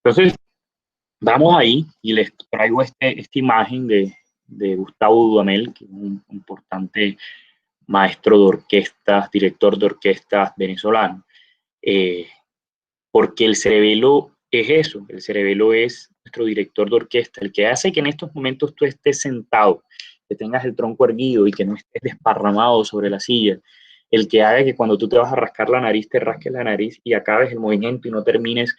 Entonces, vamos ahí y les traigo esta imagen de Gustavo Dudamel, que es un importante maestro de orquestas, director de orquestas venezolano. Porque el cerebelo es eso, el cerebelo es nuestro director de orquesta, el que hace que en estos momentos tú estés sentado, que tengas el tronco erguido y que no estés desparramado sobre la silla, el que haga que cuando tú te vas a rascar la nariz, te rasques la nariz y acabes el movimiento y no termines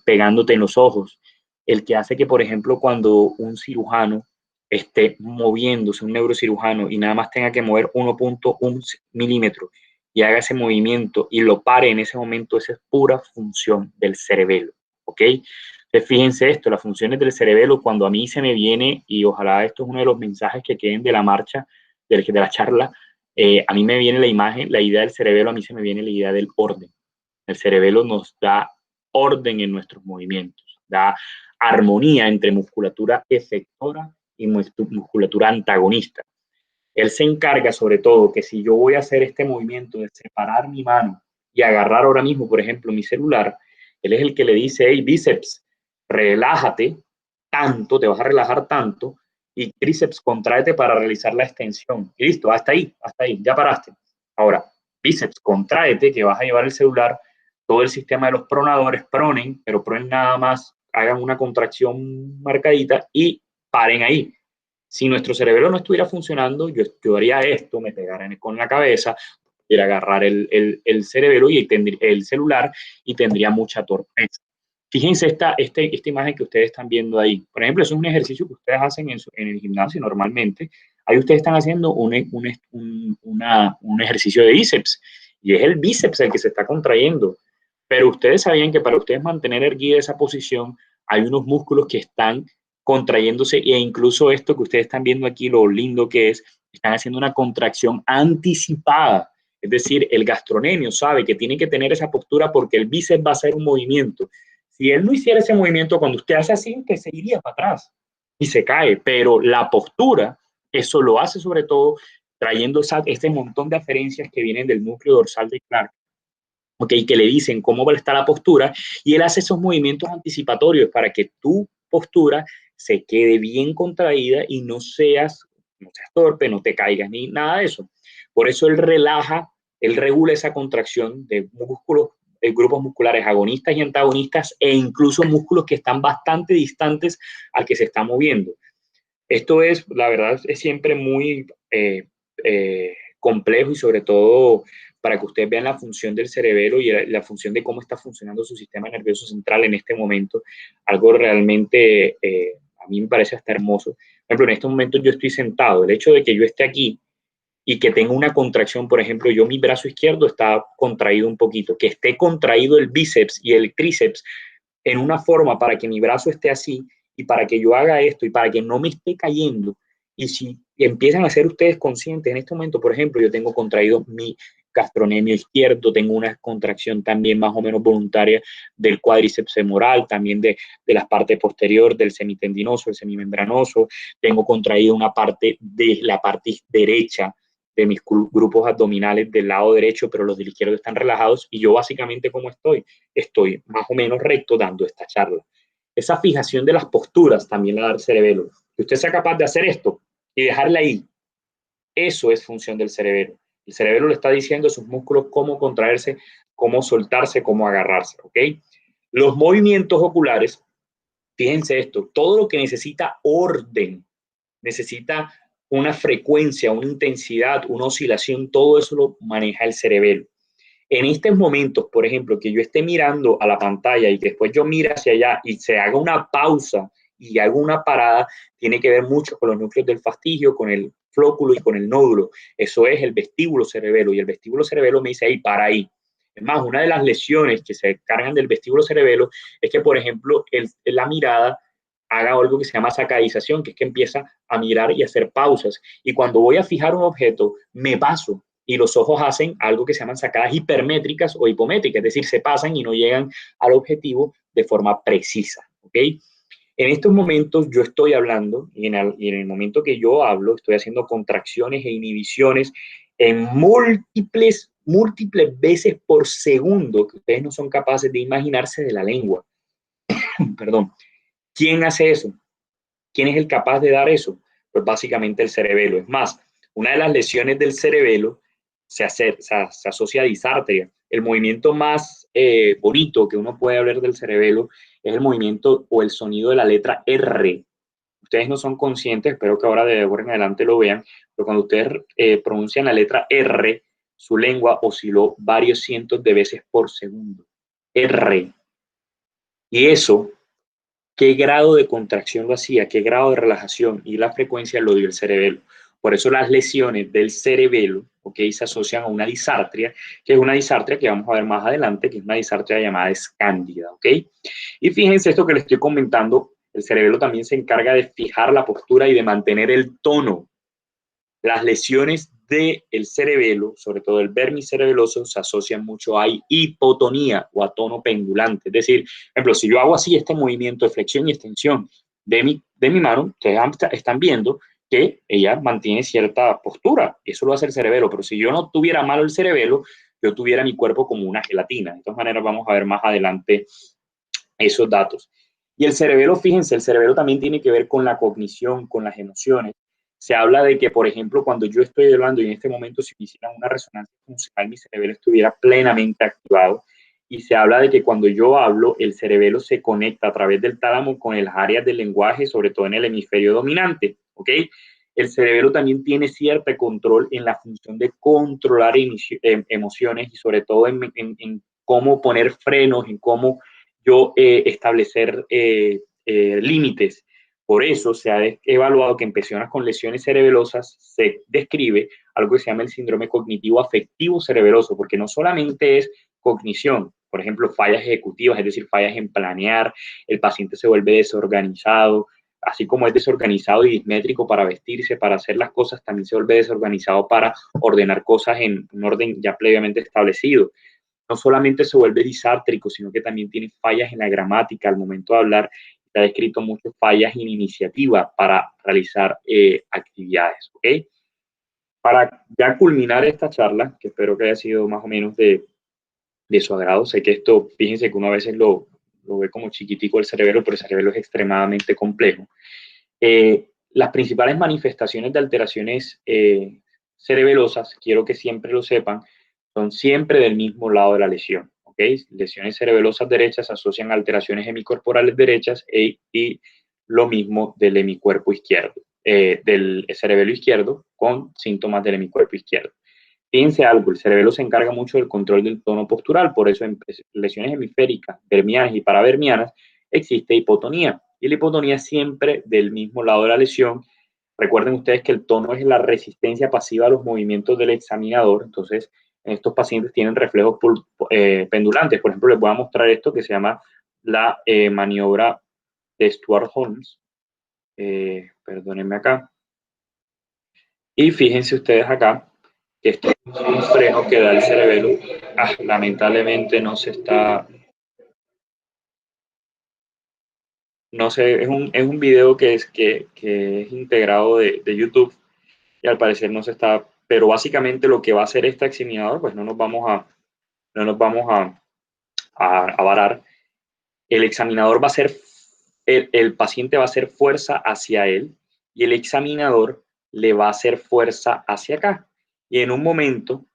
pegándote en los ojos, el que hace que, por ejemplo, cuando un cirujano esté moviéndose, un neurocirujano, y nada más tenga que mover 1.1 milímetro y haga ese movimiento y lo pare en ese momento, esa es pura función del cerebelo, ¿ok? Entonces, fíjense esto, las funciones del cerebelo, cuando a mí se me viene, y ojalá esto es uno de los mensajes que queden de la marcha, de la charla, a mí me viene la imagen, la idea del cerebelo, a mí se me viene la idea del orden. El cerebelo nos da orden en nuestros movimientos, da armonía entre musculatura efectora y musculatura antagonista. Él se encarga sobre todo que si yo voy a hacer este movimiento de separar mi mano y agarrar ahora mismo, por ejemplo, mi celular, él es el que le dice, hey, bíceps, relájate tanto, te vas a relajar tanto, y tríceps, contráete para realizar la extensión. Y listo, hasta ahí, ya paraste. Ahora, bíceps, contráete, que vas a llevar el celular, todo el sistema de los pronadores, pronen, pero pronen nada más, hagan una contracción marcadita y paren ahí. Si nuestro cerebelo no estuviera funcionando, yo haría esto, me pegara con la cabeza, pudiera agarrar el cerebelo y el celular y tendría mucha torpeza. Fíjense esta imagen que ustedes están viendo ahí. Por ejemplo, eso es un ejercicio que ustedes hacen en el gimnasio normalmente. Ahí ustedes están haciendo un ejercicio de bíceps y es el bíceps el que se está contrayendo. Pero ustedes sabían que para ustedes mantener erguida esa posición hay unos músculos que están contrayéndose e incluso esto que ustedes están viendo aquí, lo lindo que es, están haciendo una contracción anticipada. Es decir, el gastrocnemio sabe que tiene que tener esa postura porque el bíceps va a hacer un movimiento. Si él no hiciera ese movimiento, cuando usted hace así, que se iría para atrás y se cae. Pero la postura, eso lo hace sobre todo trayendo este montón de aferencias que vienen del núcleo dorsal de Clark, okay, que le dicen cómo va a estar la postura, y él hace esos movimientos anticipatorios para que tu postura se quede bien contraída y no seas torpe, no te caigas ni nada de eso. Por eso él relaja, él regula esa contracción de músculos, de grupos musculares agonistas y antagonistas e incluso músculos que están bastante distantes al que se está moviendo. Esto es, la verdad, es siempre muy complejo y sobre todo para que ustedes vean la función del cerebelo y la función de cómo está funcionando su sistema nervioso central en este momento. Algo realmente a mí me parece hasta hermoso. Por ejemplo, en este momento yo estoy sentado. El hecho de que yo esté aquí y que tenga una contracción, por ejemplo, yo mi brazo izquierdo está contraído un poquito, que esté contraído el bíceps y el tríceps en una forma para que mi brazo esté así y para que yo haga esto y para que no me esté cayendo. Y si empiezan a ser ustedes conscientes en este momento, por ejemplo, yo tengo contraído mi gastrocnemio izquierdo, tengo una contracción también más o menos voluntaria del cuádriceps femoral, también de la parte posterior del semitendinoso, el semimembranoso, tengo contraído una parte de la parte derecha de mis grupos abdominales del lado derecho, pero los del izquierdo están relajados y yo básicamente como estoy más o menos recto dando esta charla. Esa fijación de las posturas también la da el cerebelo. Que usted sea capaz de hacer esto y dejarla ahí, eso es función del cerebelo. El cerebelo le está diciendo a sus músculos cómo contraerse, cómo soltarse, cómo agarrarse, ¿ok? Los movimientos oculares, fíjense esto, todo lo que necesita orden, necesita una frecuencia, una intensidad, una oscilación, todo eso lo maneja el cerebelo. En estos momentos, por ejemplo, que yo esté mirando a la pantalla y después yo mire hacia allá y se haga una pausa y haga una parada, tiene que ver mucho con los núcleos del fastigio, con el flóculo y con el nódulo. Eso es el vestíbulo cerebelo y el vestíbulo cerebelo me dice, ahí, para ahí. Es más, una de las lesiones que se cargan del vestíbulo cerebelo es que, por ejemplo, la mirada haga algo que se llama sacadización, que es que empieza a mirar y hacer pausas. Y cuando voy a fijar un objeto, me paso y los ojos hacen algo que se llaman sacadas hipermétricas o hipométricas, es decir, se pasan y no llegan al objetivo de forma precisa, ¿ok? En estos momentos yo estoy hablando y en el momento que yo hablo estoy haciendo contracciones e inhibiciones en múltiples veces por segundo que ustedes no son capaces de imaginarse de la lengua. Perdón. ¿Quién hace eso? ¿Quién es el capaz de dar eso? Pues básicamente el cerebelo. Es más, una de las lesiones del cerebelo se asocia a disartria. El movimiento más bonito que uno puede hablar del cerebelo es el movimiento o el sonido de la letra R. Ustedes no son conscientes, espero que ahora de ahora en adelante lo vean, pero cuando ustedes pronuncian la letra R, su lengua osciló varios cientos de veces por segundo. R. Y eso, qué grado de contracción lo hacía, qué grado de relajación y la frecuencia lo dio el cerebelo. Por eso las lesiones del cerebelo, ¿okay?, se asocian a una disartria, que es una disartria que vamos a ver más adelante, que es una disartria llamada escándida, ¿ok? Y fíjense esto que les estoy comentando, el cerebelo también se encarga de fijar la postura y de mantener el tono. Las lesiones del cerebelo, sobre todo el vermis cerebeloso, se asocian mucho a hipotonía o a tono pendulante. Es decir, por ejemplo, si yo hago así este movimiento de flexión y extensión de mi mano, ustedes están viendo que ella mantiene cierta postura. Eso lo hace el cerebelo, pero si yo no tuviera malo el cerebelo, yo tuviera mi cuerpo como una gelatina. De todas maneras, vamos a ver más adelante esos datos. Y el cerebelo, fíjense, el cerebelo también tiene que ver con la cognición, con las emociones. se habla de que, por ejemplo, cuando yo estoy hablando y en este momento si me hicieran una resonancia funcional, mi cerebelo estuviera plenamente activado. Y se habla de que cuando yo hablo, el cerebelo se conecta a través del tálamo con las áreas del lenguaje, sobre todo en el hemisferio dominante, ¿ok? El cerebelo también tiene cierto control en la función de controlar emociones y sobre todo en cómo poner frenos, en cómo yo establecer límites. Por eso se ha evaluado que en personas con lesiones cerebelosas se describe algo que se llama el síndrome cognitivo afectivo cerebeloso, porque no solamente es cognición, por ejemplo, fallas ejecutivas, es decir, fallas en planear, el paciente se vuelve desorganizado, así como es desorganizado y dismétrico para vestirse, para hacer las cosas, también se vuelve desorganizado para ordenar cosas en un orden ya previamente establecido. No solamente se vuelve disástrico, sino que también tiene fallas en la gramática al momento de hablar. Se ha descrito muchas fallas en iniciativa para realizar actividades, ¿ok? Para ya culminar esta charla, que espero que haya sido más o menos de su agrado, sé que esto, fíjense que uno a veces lo ve como chiquitico el cerebro, pero el cerebro es extremadamente complejo. Las principales manifestaciones de alteraciones cerebelosas, quiero que siempre lo sepan, son siempre del mismo lado de la lesión. ¿Okay? Lesiones cerebelosas derechas asocian alteraciones hemicorporales derechas y lo mismo del hemicuerpo izquierdo, del cerebelo izquierdo con síntomas del hemicuerpo izquierdo. Fíjense algo, el cerebelo se encarga mucho del control del tono postural, por eso en lesiones hemisféricas, vermianas y paravermianas existe hipotonía. Y la hipotonía siempre del mismo lado de la lesión. Recuerden ustedes que el tono es la resistencia pasiva a los movimientos del examinador. Entonces, estos pacientes tienen reflejos pendulantes. Por ejemplo, les voy a mostrar esto que se llama la maniobra de Stuart Holmes. Perdónenme acá. Y fíjense ustedes acá que esto es un freno que da el cerebelo. Lamentablemente no se está... No sé, es un video que es integrado de YouTube y al parecer no se está... Pero básicamente lo que va a hacer este examinador, pues no nos vamos a varar. El examinador va a ser... El paciente va a hacer fuerza hacia él y el examinador le va a hacer fuerza hacia acá. Y en un momento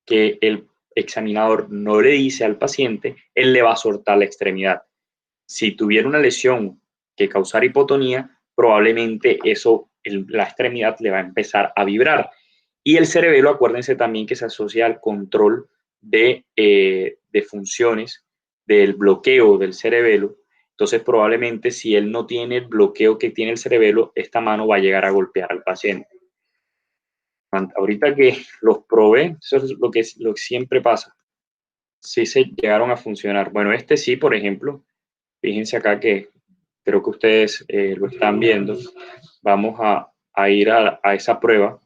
que el examinador no le dice al paciente, él le va a soltar la extremidad. Si tuviera una lesión que causara hipotonía, probablemente la extremidad le va a empezar a vibrar. Y el cerebelo, acuérdense también que se asocia al control de funciones del bloqueo del cerebelo. Entonces, probablemente si él no tiene el bloqueo que tiene el cerebelo, esta mano va a llegar a golpear al paciente. Ahorita que los probé, eso es lo que siempre pasa. Sí se llegaron a funcionar. Bueno, este sí, por ejemplo, fíjense acá que creo que ustedes lo están viendo. Vamos a ir a esa prueba,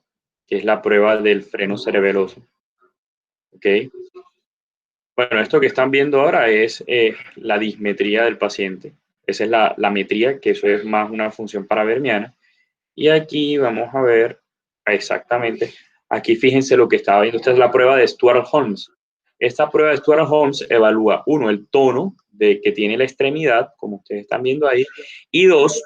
que es la prueba del freno cerebeloso. ¿Ok? Bueno, esto que están viendo ahora es la dismetría del paciente. Esa es la metría, que eso es más una función paravermiana. Y aquí vamos a ver exactamente, aquí fíjense lo que estaba viendo. Esta es la prueba de Stuart Holmes. Esta prueba de Stuart Holmes evalúa, uno, el tono que tiene la extremidad, como ustedes están viendo ahí, y dos,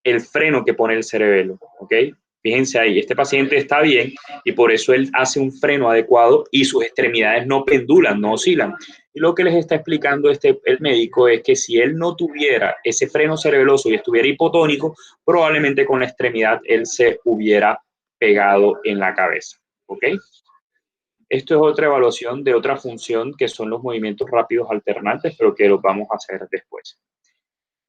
el freno que pone el cerebelo, ¿ok? Fíjense ahí, este paciente está bien y por eso él hace un freno adecuado y sus extremidades no pendulan, no oscilan. Y lo que les está explicando el médico es que si él no tuviera ese freno cerebeloso y estuviera hipotónico, probablemente con la extremidad él se hubiera pegado en la cabeza, ¿ok? Esto es otra evaluación de otra función que son los movimientos rápidos alternantes, pero que los vamos a hacer después.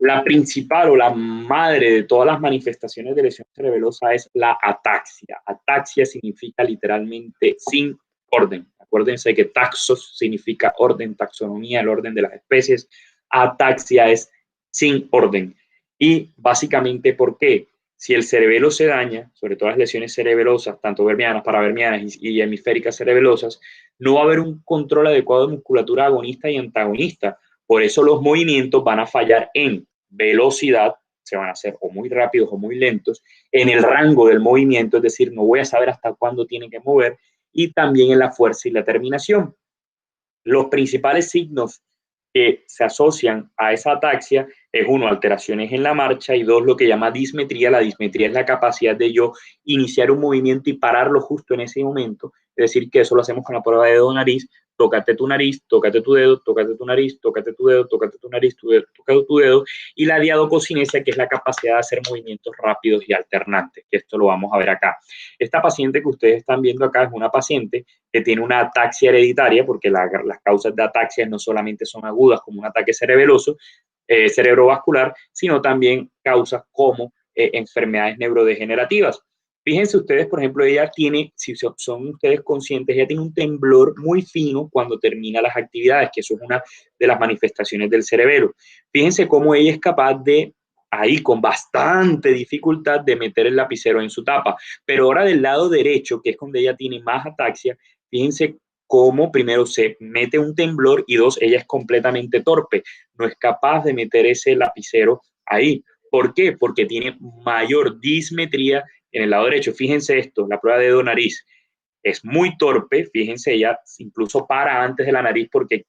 La principal o la madre de todas las manifestaciones de lesión cerebelosa es la ataxia. Ataxia significa literalmente sin orden. Acuérdense que taxos significa orden, taxonomía, el orden de las especies. Ataxia es sin orden. Y básicamente, ¿por qué? Si el cerebelo se daña, sobre todo las lesiones cerebelosas, tanto vermianas, paravermianas y hemisféricas cerebelosas, no va a haber un control adecuado de musculatura agonista y antagonista. Por eso los movimientos van a fallar en velocidad, se van a hacer o muy rápidos o muy lentos, en el rango del movimiento, es decir, no voy a saber hasta cuándo tiene que mover, y también en la fuerza y la terminación. Los principales signos que se asocian a esa ataxia Es uno, alteraciones en la marcha, y dos, lo que llama dismetría. La dismetría es la capacidad de yo iniciar un movimiento y pararlo justo en ese momento. Es decir, que eso lo hacemos con la prueba de dedo-nariz. Tócate tu nariz, tócate tu dedo, tócate tu nariz, tócate tu dedo, tócate tu nariz, tu dedo, tócate tu dedo. Y la diadococinesia, que es la capacidad de hacer movimientos rápidos y alternantes, que esto lo vamos a ver acá. Esta paciente que ustedes están viendo acá es una paciente que tiene una ataxia hereditaria, porque las causas de ataxia no solamente son agudas como un ataque cerebeloso, cerebrovascular, sino también causas como enfermedades neurodegenerativas. Fíjense ustedes, por ejemplo, ella tiene, si son ustedes conscientes, ella tiene un temblor muy fino cuando termina las actividades, que eso es una de las manifestaciones del cerebelo. Fíjense cómo ella es capaz de, ahí con bastante dificultad, de meter el lapicero en su tapa. Pero ahora del lado derecho, que es donde ella tiene más ataxia, fíjense cómo primero se mete un temblor y dos, ella es completamente torpe, no es capaz de meter ese lapicero ahí. ¿Por qué? Porque tiene mayor dismetría en el lado derecho. Fíjense esto, la prueba de dedo-nariz es muy torpe, fíjense, ella incluso para antes de la nariz porque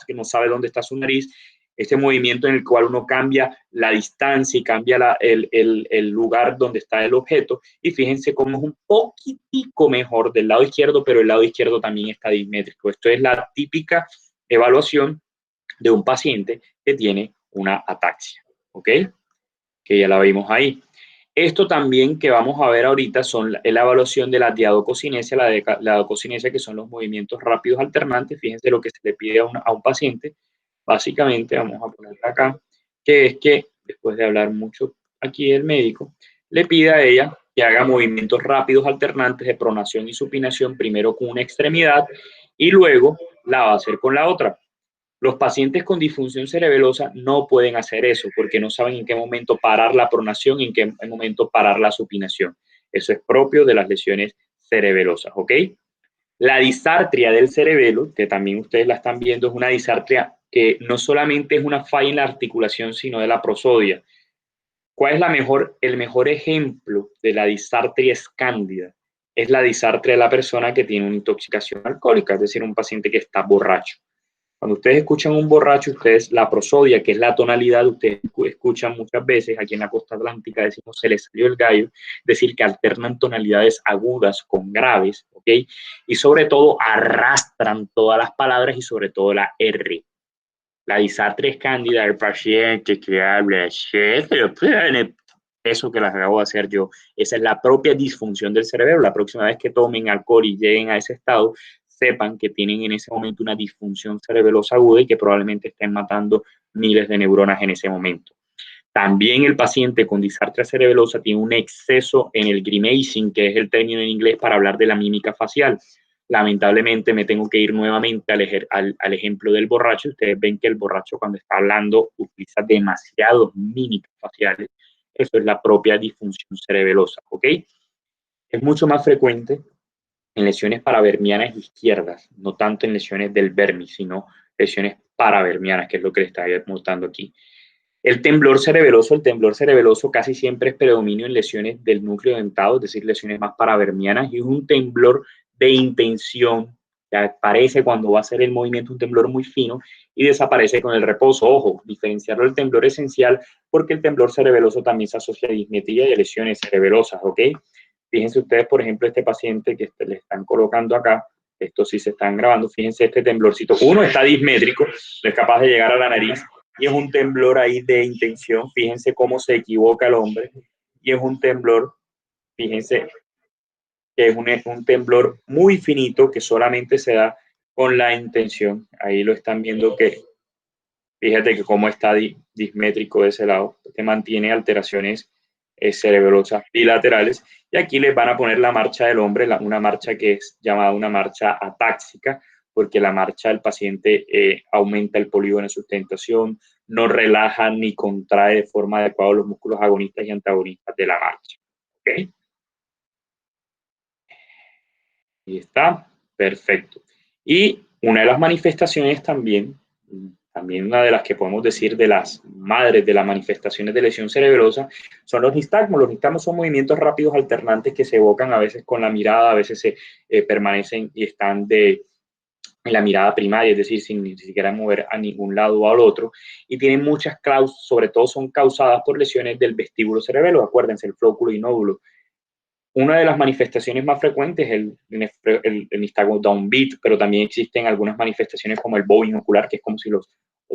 que no sabe dónde está su nariz. Este movimiento en el cual uno cambia la distancia y cambia el lugar donde está el objeto, y fíjense cómo es un poquitico mejor del lado izquierdo, pero el lado izquierdo también está dismétrico. Esto es la típica evaluación de un paciente que tiene una ataxia, ¿ok? Que ya la vimos ahí. Esto también que vamos a ver ahorita son la evaluación de la diadococinesia, la diadococinesia, que son los movimientos rápidos alternantes. Fíjense lo que se le pide a un paciente. Básicamente, vamos a ponerla acá, que es que después de hablar mucho aquí el médico, le pide a ella que haga movimientos rápidos alternantes de pronación y supinación, primero con una extremidad y luego la va a hacer con la otra. Los pacientes con disfunción cerebelosa no pueden hacer eso porque no saben en qué momento parar la pronación y en qué momento parar la supinación. Eso es propio de las lesiones cerebelosas, ¿ok? La disartria del cerebelo, que también ustedes la están viendo, es una disartria que no solamente es una falla en la articulación, sino de la prosodia. ¿Cuál es el mejor ejemplo de la disartria escándida? Es la disartria de la persona que tiene una intoxicación alcohólica, es decir, un paciente que está borracho. Cuando ustedes escuchan un borracho, ustedes la prosodia, que es la tonalidad, ustedes escuchan muchas veces, aquí en la costa atlántica decimos se les salió el gallo, es decir, que alternan tonalidades agudas con graves, ¿ok? Y sobre todo arrastran todas las palabras y sobre todo la R. La disartria escándida, el paciente que habla, eso que las acabo de hacer yo, esa es la propia disfunción del cerebro. La próxima vez que tomen alcohol y lleguen a ese estado, sepan que tienen en ese momento una disfunción cerebelosa aguda y que probablemente estén matando miles de neuronas en ese momento. También el paciente con disartria cerebelosa tiene un exceso en el grimacing, que es el término en inglés para hablar de la mímica facial. Lamentablemente me tengo que ir nuevamente al ejemplo del borracho. Ustedes ven que el borracho cuando está hablando utiliza demasiados mímicas faciales. Eso es la propia disfunción cerebelosa, ¿ok? Es mucho más frecuente en lesiones paravermianas izquierdas, no tanto en lesiones del vermis, sino lesiones paravermianas, que es lo que les estaba mostrando aquí. El temblor cerebeloso casi siempre es predominio en lesiones del núcleo dentado, es decir, lesiones más paravermianas, y es un temblor de intención que aparece cuando va a hacer el movimiento, un temblor muy fino, y desaparece con el reposo. Ojo, diferenciarlo del temblor esencial, porque el temblor cerebeloso también se asocia a dismetría y a lesiones cerebelosas, ¿ok? Fíjense ustedes, por ejemplo, este paciente que le están colocando acá, esto sí se están grabando, fíjense este temblorcito. Uno está dismétrico, no es capaz de llegar a la nariz, y es un temblor ahí de intención. Fíjense cómo se equivoca el hombre, y es un temblor, fíjense que es un temblor muy finito que solamente se da con la intención. Ahí lo están viendo que, fíjate que cómo está dismétrico de ese lado, que mantiene alteraciones cerebelosas bilaterales, y aquí les van a poner la marcha del hombre, una marcha que es llamada una marcha atáxica, porque la marcha del paciente aumenta el polígono de sustentación, no relaja ni contrae de forma adecuada los músculos agonistas y antagonistas de la marcha. ¿Ok? Ahí está, perfecto. Y una de las manifestaciones también una de las que podemos decir de las madres de las manifestaciones de lesión cerebelosa, son los nistagmos. Los nistagmos son movimientos rápidos alternantes que se evocan a veces con la mirada, a veces se permanecen y están en la mirada primaria, es decir, sin ni siquiera mover a ningún lado o al otro, y tienen muchas causas, sobre todo son causadas por lesiones del vestíbulo cerebelo, acuérdense, el flóculo y nódulo. Una de las manifestaciones más frecuentes es el nistagmo downbeat, pero también existen algunas manifestaciones como el bow binocular, que es como si los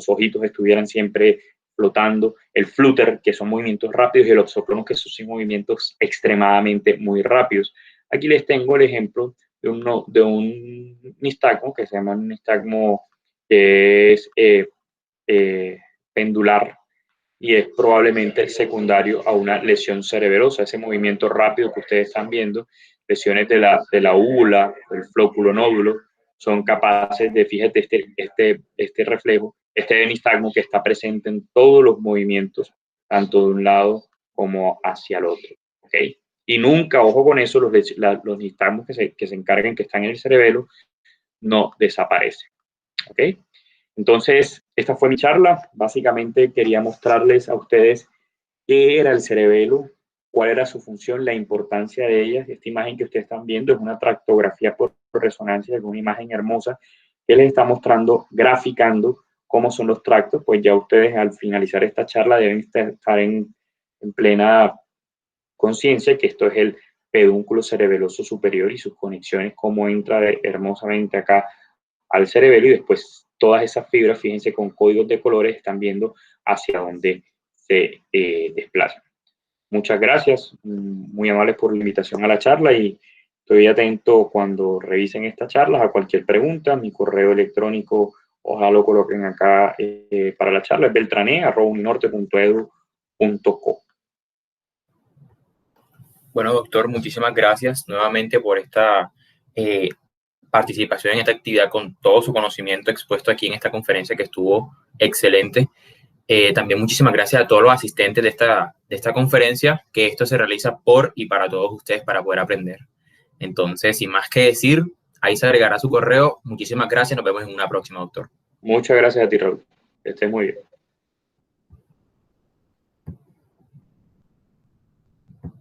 ojitos estuvieran siempre flotando, el flutter, que son movimientos rápidos, y el oxócrono, que son movimientos extremadamente muy rápidos. Aquí les tengo el ejemplo de un nistagmo que se llama un nistagmo que es pendular, y es probablemente secundario a una lesión cerebelosa. Ese movimiento rápido que ustedes están viendo, lesiones de la úvula, del flóculo nódulo, son capaces de, fíjate, este reflejo, este nistagmo que está presente en todos los movimientos, tanto de un lado como hacia el otro. ¿Okay? Y nunca, ojo con eso, los nistagmos que se encarguen, que están en el cerebelo, no desaparecen. ¿Ok? Entonces, esta fue mi charla. Básicamente quería mostrarles a ustedes qué era el cerebelo, cuál era su función, la importancia de ella. Esta imagen que ustedes están viendo es una tractografía por resonancia, es una imagen hermosa que les está mostrando, graficando cómo son los tractos. Pues ya ustedes al finalizar esta charla deben estar en plena conciencia que esto es el pedúnculo cerebeloso superior y sus conexiones, cómo entra hermosamente acá al cerebelo, y después todas esas fibras, fíjense, con códigos de colores, están viendo hacia dónde se desplazan. Muchas gracias, muy amables por la invitación a la charla, y estoy atento cuando revisen estas charlas a cualquier pregunta. Mi correo electrónico, ojalá lo coloquen acá para la charla, es beltrane@uninorte.edu.co. Bueno, doctor, muchísimas gracias nuevamente por esta participación en esta actividad, con todo su conocimiento expuesto aquí en esta conferencia, que estuvo excelente. También muchísimas gracias a todos los asistentes de esta conferencia, que esto se realiza por y para todos ustedes para poder aprender. Entonces, sin más que decir, ahí se agregará su correo. Muchísimas gracias, nos vemos en una próxima, doctor. Muchas gracias a ti, Raúl. Que estés muy bien.